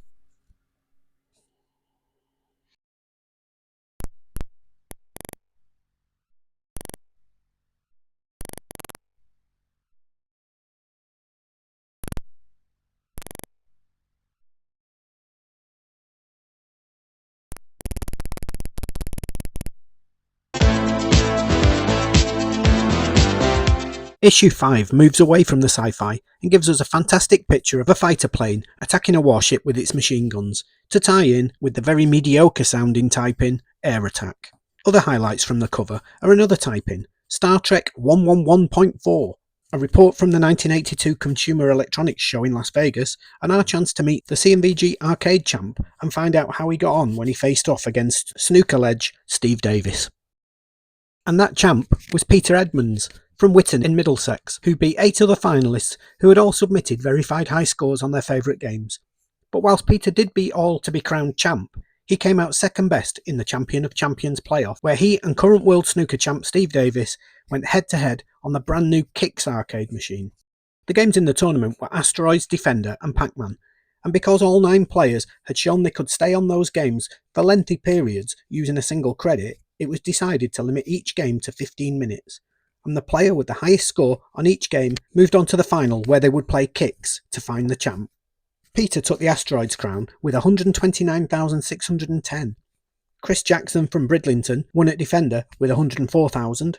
Issue 5 moves away from the sci-fi and gives us a fantastic picture of a fighter plane attacking a warship with its machine guns, to tie in with the very mediocre sounding type-in Air Attack. Other highlights from the cover are another type-in, Star Trek 111.4, a report from the 1982 Consumer Electronics Show in Las Vegas, and our chance to meet the CVG arcade champ and find out how he got on when he faced off against snooker ledge Steve Davis. And that champ was Peter Edmonds, from Witton in Middlesex, who beat 8 other finalists who had all submitted verified high scores on their favourite games. But whilst Peter did beat all to be crowned champ, he came out second best in the Champion of Champions playoff, where he and current world snooker champ Steve Davis went head to head on the brand new Kicks arcade machine. The games in the tournament were Asteroids Defender and Pac-Man, and because all 9 players had shown they could stay on those games for lengthy periods using a single credit, it was decided to limit each game to 15 minutes. And the player with the highest score on each game moved on to the final, where they would play Kicks to find the champ. Peter took the Asteroids crown with 129,610. Chris Jackson from Bridlington won at Defender with 104,000,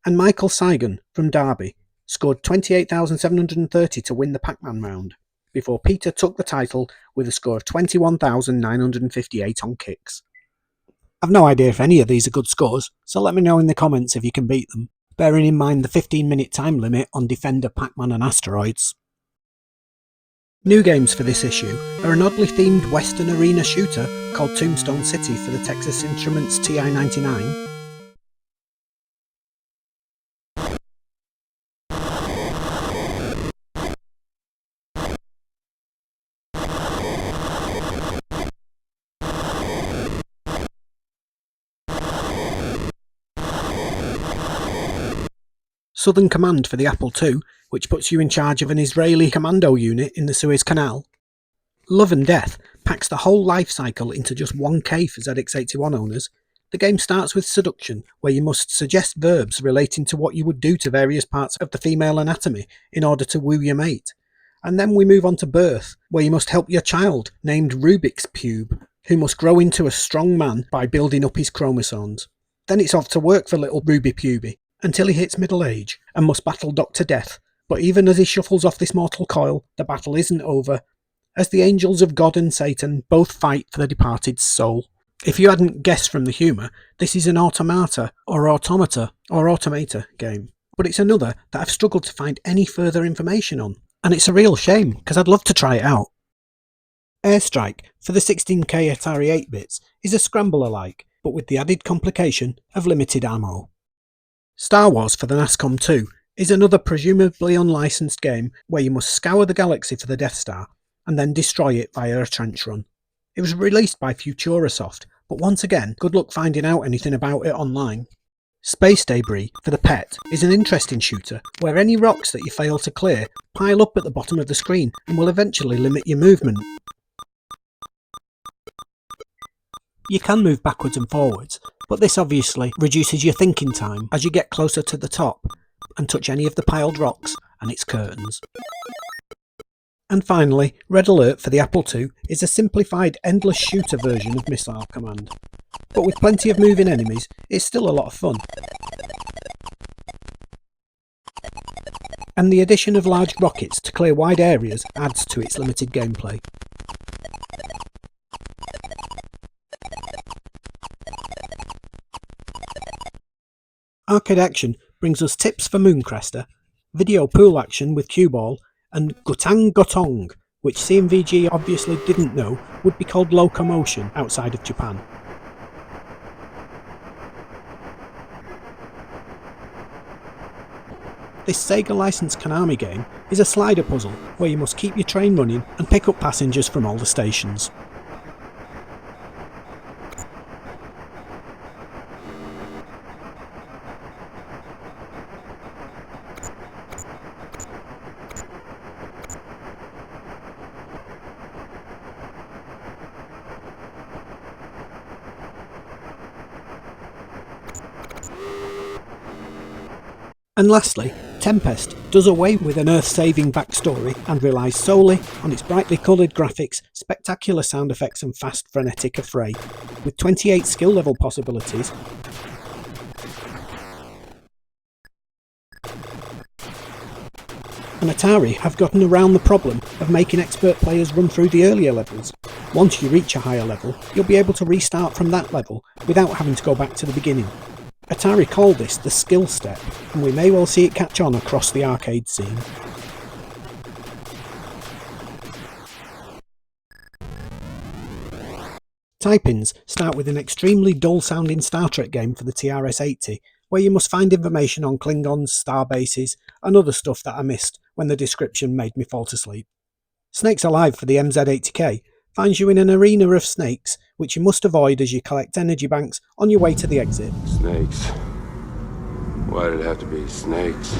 and Michael Seigan from Derby scored 28,730 to win the Pac-Man round, before Peter took the title with a score of 21,958 on Kicks. I've no idea if any of these are good scores, so let me know in the comments if you can beat them, bearing in mind the 15-minute time limit on Defender, Pac-Man and Asteroids. New games for this issue are an oddly themed Western arena shooter called Tombstone City for the Texas Instruments TI-99, Southern Command for the Apple II, which puts you in charge of an Israeli commando unit in the Suez Canal. Love and Death packs the whole life cycle into just 1K for ZX81 owners. The game starts with Seduction, where you must suggest verbs relating to what you would do to various parts of the female anatomy in order to woo your mate. And then we move on to Birth, where you must help your child, named Rubik's Pube, who must grow into a strong man by building up his chromosomes. Then it's off to work for little Ruby Puby, until he hits middle age and must battle Dr. Death. But even as he shuffles off this mortal coil, the battle isn't over, as the angels of God and Satan both fight for the departed's soul. If you hadn't guessed from the humour, this is an automata game, but it's another that I've struggled to find any further information on, and it's a real shame because I'd love to try it out. Airstrike for the 16K Atari 8-bits is a scramble-alike, but with the added complication of limited ammo. Star Wars for the NASCOM 2 is another presumably unlicensed game where you must scour the galaxy for the Death Star and then destroy it via a trench run. It was released by Futurasoft, but once again, good luck finding out anything about it online. Space Debris for the PET is an interesting shooter where any rocks that you fail to clear pile up at the bottom of the screen and will eventually limit your movement. You can move backwards and forwards, but this obviously reduces your thinking time as you get closer to the top and touch any of the piled rocks and its curtains. And finally, Red Alert for the Apple II is a simplified endless shooter version of Missile Command. But with plenty of moving enemies, it's still a lot of fun. And the addition of large rockets to clear wide areas adds to its limited gameplay. Arcade Action brings us tips for Mooncrester, video pool action with cue ball, and Gotang Gotong, which CVG obviously didn't know would be called locomotion outside of Japan. This Sega licensed Konami game is a slider puzzle where you must keep your train running and pick up passengers from all the stations. And lastly, Tempest does away with an earth-saving backstory and relies solely on its brightly coloured graphics, spectacular sound effects and fast frenetic affray. With 28 skill level possibilities, and Atari have gotten around the problem of making expert players run through the earlier levels. Once you reach a higher level, you'll be able to restart from that level without having to go back to the beginning. Atari called this the skill step, and we may well see it catch on across the arcade scene. Type-ins start with an extremely dull-sounding Star Trek game for the TRS-80, where you must find information on Klingons, star bases, and other stuff that I missed when the description made me fall asleep. Snakes Alive for the MZ-80K finds you in an arena of snakes, which you must avoid as you collect energy banks on your way to the exit. Snakes. Why did it have to be snakes?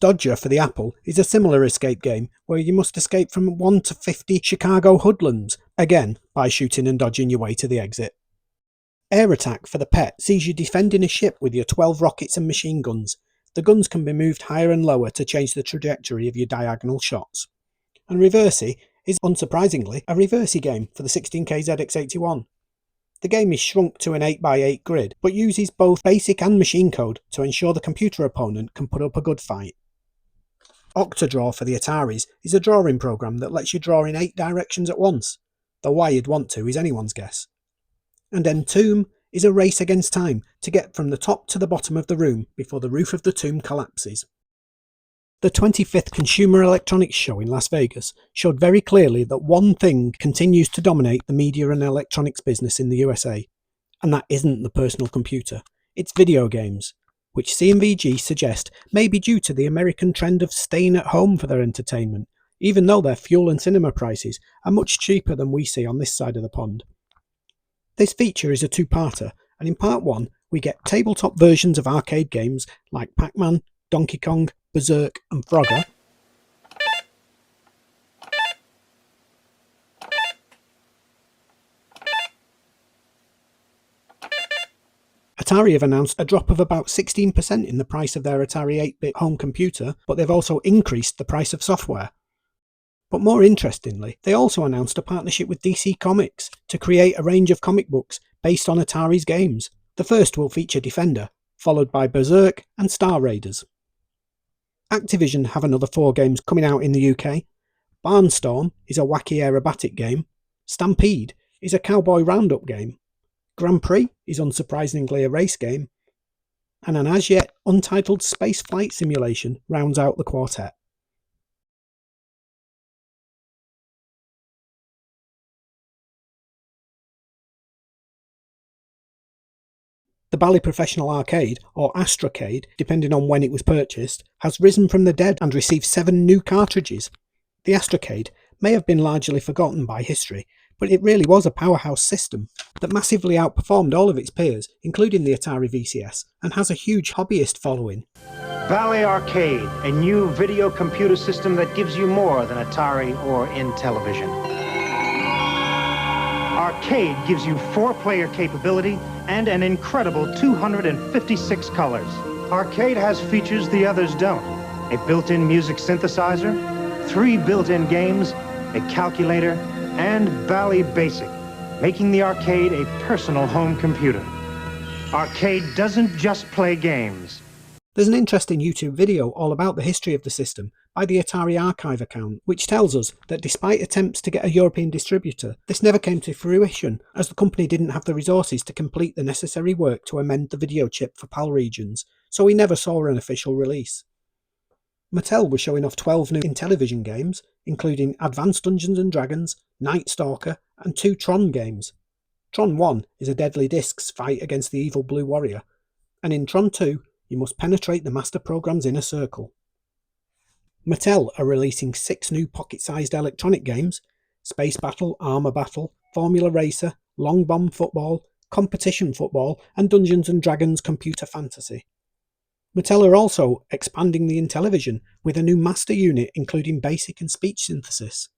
Dodger for the Apple is a similar escape game where you must escape from 1 to 50 Chicago hoodlums, again by shooting and dodging your way to the exit. Air Attack for the PET sees you defending a ship with your 12 rockets and machine guns. The guns can be moved higher and lower to change the trajectory of your diagonal shots. And Reversey is, unsurprisingly, a Reversey game for the 16K ZX81. The game is shrunk to an 8x8 grid, but uses both basic and machine code to ensure the computer opponent can put up a good fight. Octadraw for the Ataris is a drawing program that lets you draw in 8 directions at once, though why you'd want to is anyone's guess. And Entomb is a race against time to get from the top to the bottom of the room before the roof of the tomb collapses. The 25th Consumer Electronics Show in Las Vegas showed very clearly that one thing continues to dominate the media and electronics business in the USA, and that isn't the personal computer, it's video games, which CVG suggest may be due to the American trend of staying at home for their entertainment, even though their fuel and cinema prices are much cheaper than we see on this side of the pond. This feature is a two-parter, and in part 1 we get tabletop versions of arcade games like Pac-Man, Donkey Kong, Berserk and Frogger, Atari have announced a drop of about 16% in the price of their Atari 8-bit home computer, but they've also increased the price of software. But more interestingly, they also announced a partnership with DC Comics to create a range of comic books based on Atari's games. The first will feature Defender, followed by Berserk and Star Raiders. Activision have another 4 games coming out in the UK. Barnstorm is a wacky aerobatic game. Stampede is a cowboy roundup game. Grand Prix is unsurprisingly a race game. And an as yet untitled space flight simulation rounds out the quartet. The Bally Professional Arcade, or Astrocade, depending on when it was purchased, has risen from the dead and received 7 new cartridges. The Astrocade may have been largely forgotten by history, but it really was a powerhouse system that massively outperformed all of its peers, including the Atari VCS, and has a huge hobbyist following. Bally Arcade, a new video computer system that gives you more than Atari or Intellivision. Arcade gives you 4-player capability and an incredible 256 colors. Arcade has features the others don't. A built-in music synthesizer, 3 built-in games, a calculator, and Bally Basic, making the Arcade a personal home computer. Arcade doesn't just play games. There's an interesting YouTube video all about the history of the system by the Atari Archive account, which tells us that despite attempts to get a European distributor, this never came to fruition as the company didn't have the resources to complete the necessary work to amend the video chip for PAL regions, so we never saw an official release. Mattel was showing off 12 new Intellivision games, including Advanced Dungeons & Dragons, Night Stalker, and 2 Tron games. Tron 1 is a Deadly Discs fight against the evil Blue Warrior, and in Tron 2, you must penetrate the Master Program's inner circle. Mattel are releasing 6 new pocket-sized electronic games: Space Battle, Armor Battle, Formula Racer, Long Bomb Football, Competition Football, and Dungeons & Dragons Computer Fantasy. Mattel are also expanding the Intellivision with a new master unit including basic and speech synthesis.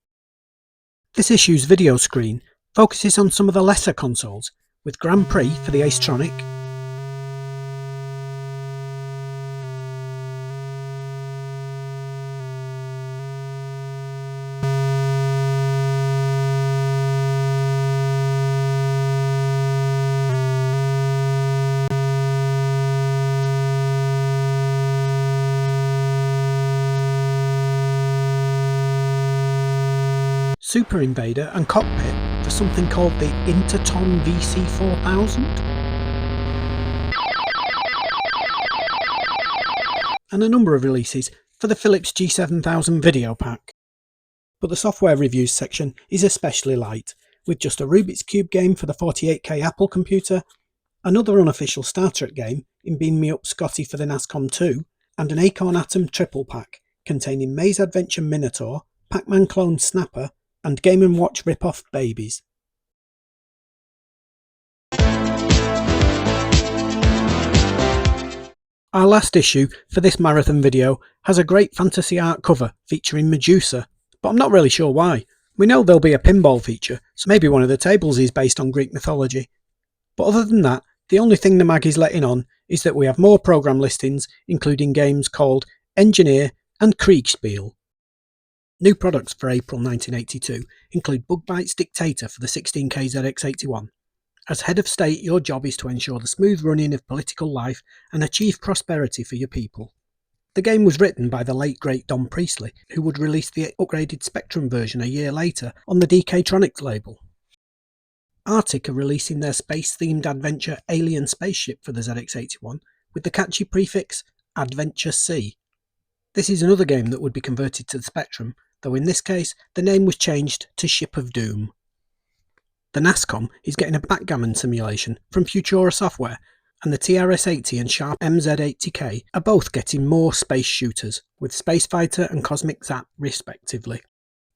This issue's video screen focuses on some of the lesser consoles, with Grand Prix for the Acetronic, Super Invader and Cockpit for something called the Interton VC4000, and a number of releases for the Philips G7000 video pack. But the software reviews section is especially light, with just a Rubik's Cube game for the 48K Apple computer, another unofficial Star Trek game in Beam Me Up Scotty for the NASCOM 2, and an Acorn Atom triple pack containing Maze Adventure Minotaur, Pac-Man clone Snapper, and Game & Watch rip-off Babies. Our last issue for this marathon video has a great fantasy art cover featuring Medusa, but I'm not really sure why. We know there'll be a pinball feature, so maybe one of the tables is based on Greek mythology. But other than that, the only thing the mag is letting on is that we have more program listings, including games called Engineer and Kriegspiel. New products for April 1982 include Bug Bites Dictator for the 16K ZX81. As head of state, your job is to ensure the smooth running of political life and achieve prosperity for your people. The game was written by the late great Don Priestley, who would release the upgraded Spectrum version a year later on the DK-Tronics label. Arctic are releasing their space-themed adventure Alien Spaceship for the ZX81 with the catchy prefix Adventure C. This is another game that would be converted to the Spectrum, though in this case the name was changed to Ship of Doom. The NASCOM is getting a backgammon simulation from Futura Software, and the TRS-80 and Sharp MZ-80K are both getting more space shooters, with Space Fighter and Cosmic Zap respectively.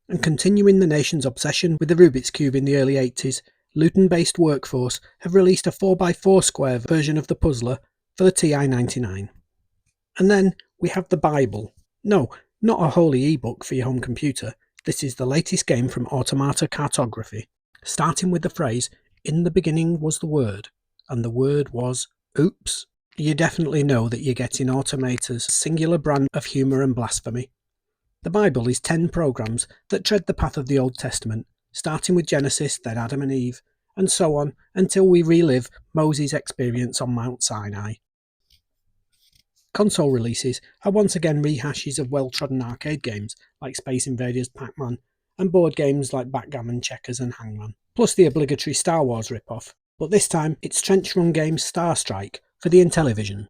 And continuing the nation's obsession with the Rubik's Cube in the early 80s, Luton-based Workforce have released a 4x4 square version of the puzzler for the TI-99. And then we have the Bible. No, not a holy ebook for your home computer. This is the latest game from Automata Cartography, starting with the phrase, "In the beginning was the Word, and the Word was oops." You definitely know that you're getting Automata's singular brand of humour and blasphemy. The Bible is 10 programs that tread the path of the Old Testament, starting with Genesis, then Adam and Eve, and so on until we relive Moses' experience on Mount Sinai. Console releases are once again rehashes of well-trodden arcade games like Space Invaders, Pac-Man, and board games like Backgammon, Checkers and Hangman, plus the obligatory Star Wars rip-off, but this time it's Trench Run Games Star Strike for the Intellivision.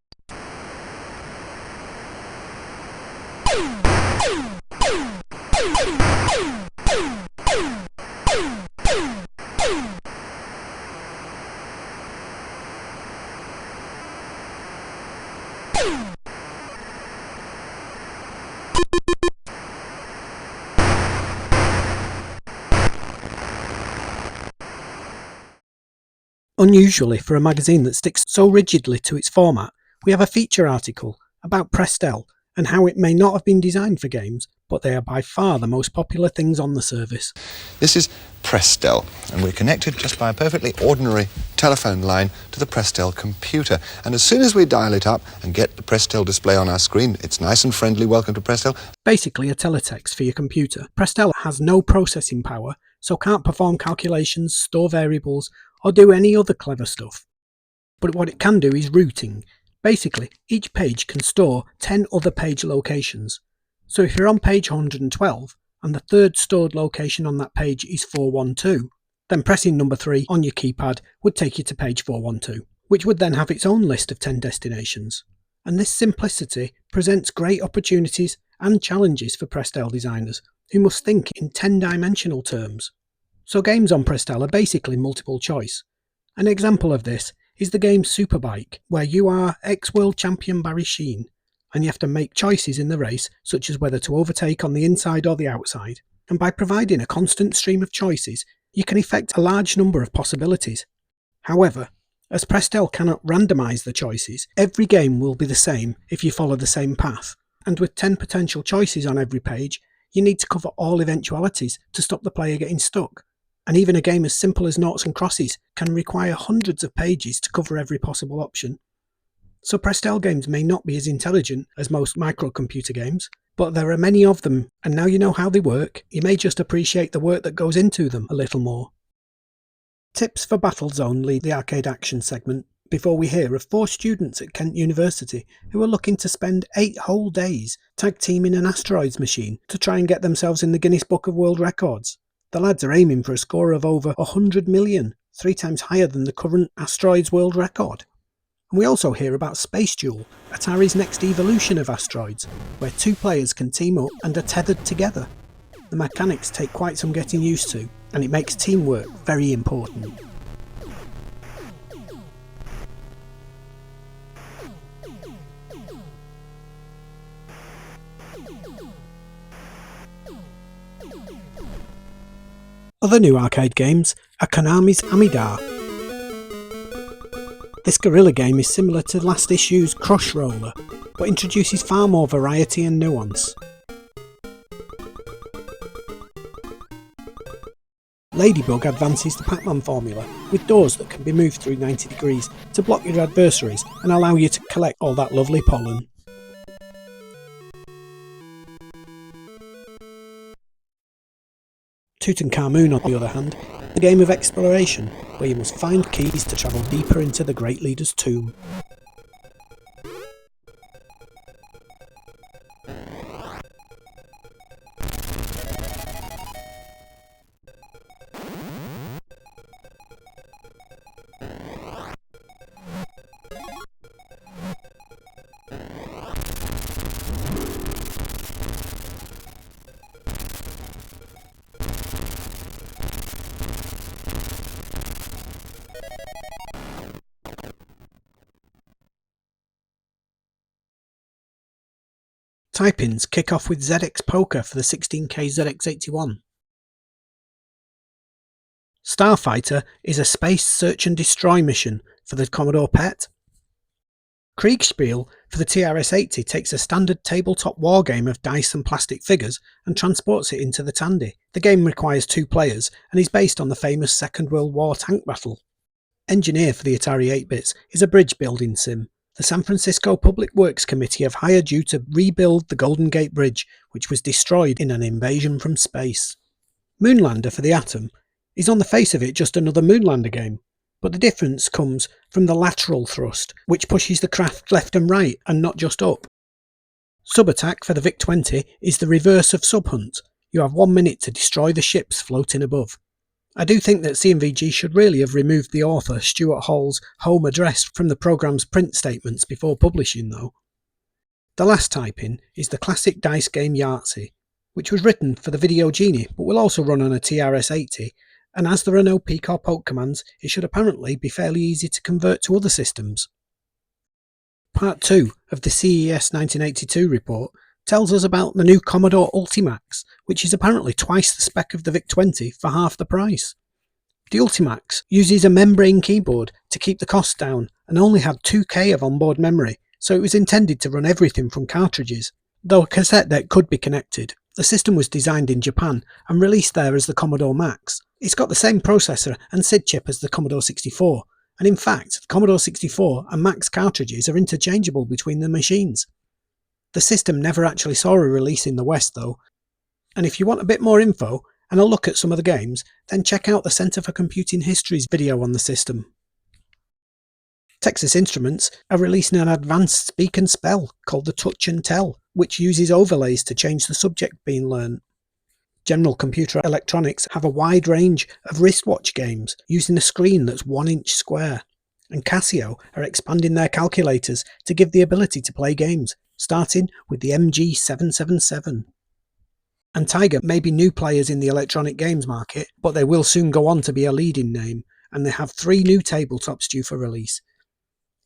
Unusually for a magazine that sticks so rigidly to its format, we have a feature article about Prestel and how it may not have been designed for games, but they are by far the most popular things on the service. This is Prestel, and we're connected just by a perfectly ordinary telephone line to the Prestel computer. And as soon as we dial it up and get the Prestel display on our screen, it's nice and friendly, welcome to Prestel. Basically a teletext for your computer. Prestel has no processing power, so can't perform calculations, store variables, or do any other clever stuff. But what it can do is routing. Basically, each page can store 10 other page locations. So if you're on page 112, and the third stored location on that page is 412, then pressing number 3 on your keypad would take you to page 412, which would then have its own list of 10 destinations. And this simplicity presents great opportunities and challenges for Prestel designers, who must think in 10-dimensional terms. So games on Prestel are basically multiple choice. An example of this is the game Superbike, where you are ex-world champion Barry Sheene, and you have to make choices in the race, such as whether to overtake on the inside or the outside. And by providing a constant stream of choices, you can effect a large number of possibilities. However, as Prestel cannot randomise the choices, every game will be the same if you follow the same path. And with 10 potential choices on every page, you need to cover all eventualities to stop the player getting stuck. And even a game as simple as noughts and crosses can require hundreds of pages to cover every possible option. So Prestel games may not be as intelligent as most microcomputer games, but there are many of them, and now you know how they work, you may just appreciate the work that goes into them a little more. Tips for Battlezone lead the arcade action segment before we hear of 4 students at Kent University who are looking to spend 8 whole days tag teaming an asteroids machine to try and get themselves in the Guinness Book of World Records. The lads are aiming for a score of over 100 million, 3 times higher than the current asteroids world record. And we also hear about Space Duel, Atari's next evolution of asteroids, where 2 players can team up and are tethered together. The mechanics take quite some getting used to, and it makes teamwork very important. Other new arcade games are Konami's Amidar. This guerrilla game is similar to last issue's Crush Roller, but introduces far more variety and nuance. Ladybug advances the Pac-Man formula, with doors that can be moved through 90 degrees to block your adversaries and allow you to collect all that lovely pollen. Tutankhamun, on the other hand, the game of exploration, where you must find keys to travel deeper into the great leader's tomb. Type-ins kick off with ZX Poker for the 16K ZX81. Starfighter is a space search and destroy mission for the Commodore PET. Kriegspiel for the TRS-80 takes a standard tabletop wargame of dice and plastic figures and transports it into the Tandy. The game requires 2 players and is based on the famous Second World War tank battle. Engineer for the Atari 8-bits is a bridge building sim. The San Francisco Public Works Committee have hired you to rebuild the Golden Gate Bridge, which was destroyed in an invasion from space. Moonlander for the Atom is on the face of it just another Moonlander game, but the difference comes from the lateral thrust, which pushes the craft left and right and not just up. Subattack for the VIC-20 is the reverse of Subhunt. You have 1 minute to destroy the ships floating above. I do think that CVG should really have removed the author Stuart Hall's home address from the programme's print statements before publishing though. The last type-in is the classic dice game Yahtzee, which was written for the Video Genie but will also run on a TRS-80, and as there are no peek or poke commands, it should apparently be fairly easy to convert to other systems. Part 2 of the CES 1982 report tells us about the new Commodore Ultimax, which is apparently twice the spec of the VIC-20 for half the price. The Ultimax uses a membrane keyboard to keep the cost down and only had 2K of onboard memory, so it was intended to run everything from cartridges. Though a cassette deck could be connected, the system was designed in Japan and released there as the Commodore Max. It's got the same processor and SID chip as the Commodore 64, and in fact, the Commodore 64 and Max cartridges are interchangeable between the machines. The system never actually saw a release in the West though, and if you want a bit more info and a look at some of the games, then check out the Center for Computing History's video on the system. Texas Instruments are releasing an advanced speak and spell called the Touch and Tell, which uses overlays to change the subject being learned. General Computer Electronics have a wide range of wristwatch games using a screen that's 1 inch square, and Casio are expanding their calculators to give the ability to play games, starting with the MG777. And Tiger may be new players in the electronic games market, but they will soon go on to be a leading name, and they have 3 new tabletops due for release: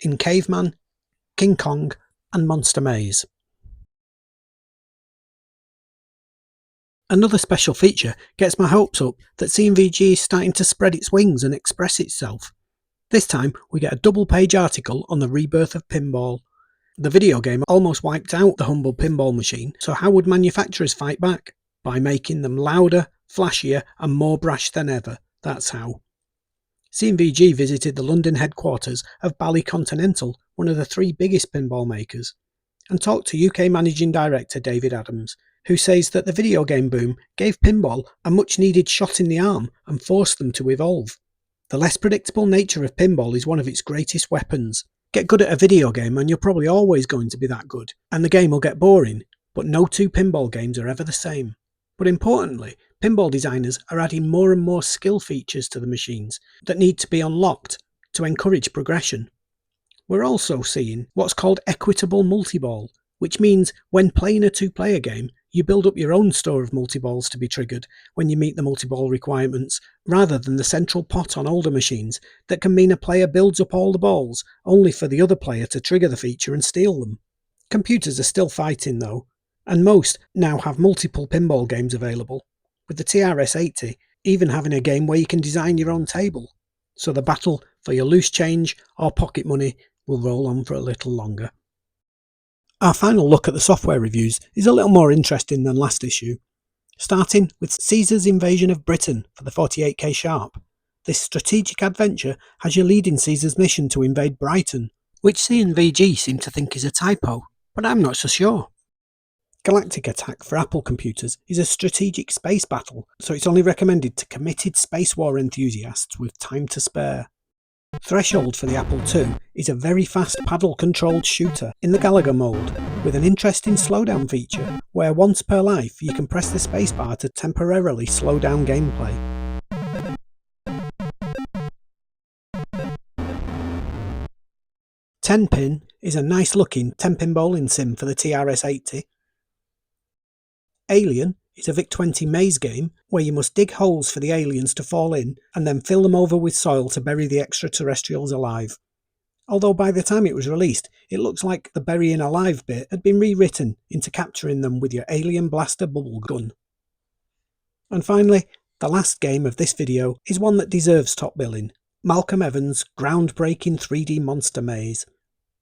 in Caveman, King Kong, and Monster Maze. Another special feature gets my hopes up that CVG is starting to spread its wings and express itself. This time we get a double-page article on the rebirth of pinball. The video game almost wiped out the humble pinball machine, so how would manufacturers fight back? By making them louder, flashier, and more brash than ever. That's how. CVG visited the London headquarters of Bally Continental, one of the 3 biggest pinball makers, and talked to UK Managing Director David Adams, who says that the video game boom gave pinball a much-needed shot in the arm and forced them to evolve. The less predictable nature of pinball is one of its greatest weapons. Get good at a video game and you're probably always going to be that good, and the game will get boring, but no 2 pinball games are ever the same. But importantly, pinball designers are adding more and more skill features to the machines that need to be unlocked to encourage progression. We're also seeing what's called equitable multiball, which means when playing a 2-player game, you build up your own store of multiballs to be triggered when you meet the multiball requirements, rather than the central pot on older machines that can mean a player builds up all the balls only for the other player to trigger the feature and steal them. Computers are still fighting though, and most now have multiple pinball games available, with the TRS-80 even having a game where you can design your own table, so the battle for your loose change or pocket money will roll on for a little longer. Our final look at the software reviews is a little more interesting than last issue, starting with Caesar's Invasion of Britain for the 48K Sharp. This strategic adventure has you leading Caesar's mission to invade Brighton, which CVG seem to think is a typo, but I'm not so sure. Galactic Attack for Apple computers is a strategic space battle, so it's only recommended to committed space war enthusiasts with time to spare. Threshold for the Apple II is a very fast paddle-controlled shooter in the Gallagher mode, with an interesting slowdown feature where once per life you can press the spacebar to temporarily slow down gameplay. Tenpin is a nice-looking 10-pin bowling sim for the TRS-80. Alien is a VIC-20 maze game where you must dig holes for the aliens to fall in and then fill them over with soil to bury the extraterrestrials alive. Although by the time it was released, it looks like the burying alive bit had been rewritten into capturing them with your alien blaster bubble gun. And finally, the last game of this video is one that deserves top billing: Malcolm Evans' groundbreaking 3D monster maze.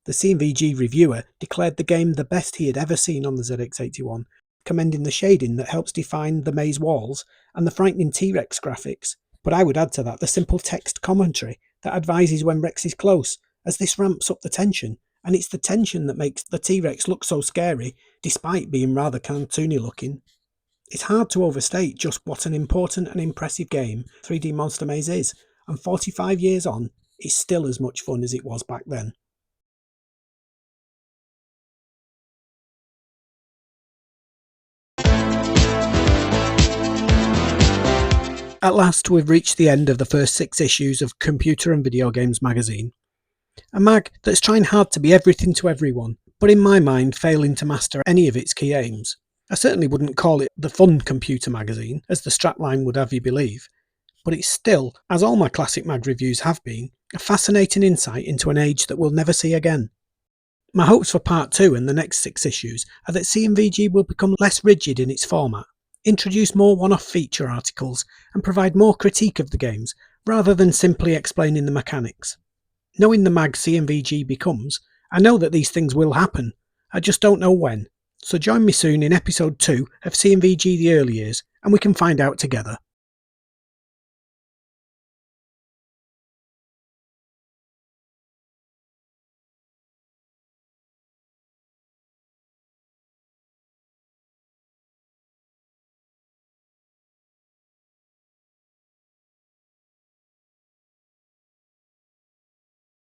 The CVG reviewer declared the game the best he had ever seen on the ZX81, commending the shading that helps define the maze walls and the frightening T-Rex graphics, but I would add to that the simple text commentary that advises when Rex is close, as this ramps up the tension, and it's the tension that makes the T-Rex look so scary despite being rather cartoony looking. It's hard to overstate just what an important and impressive game 3D Monster Maze is, and 45 years on, it's still as much fun as it was back then. At last, we've reached the end of the first 6 issues of Computer and Video Games magazine. A mag that's trying hard to be everything to everyone, but in my mind failing to master any of its key aims. I certainly wouldn't call it the fun computer magazine, as the strapline would have you believe, but it's still, as all my classic mag reviews have been, a fascinating insight into an age that we'll never see again. My hopes for part 2 and the next 6 issues are that CVG will become less rigid in its format, introduce more one-off feature articles, and provide more critique of the games, rather than simply explaining the mechanics. Knowing the mag CVG becomes, I know that these things will happen, I just don't know when, so join me soon in episode 2 of CVG The Early Years and we can find out together.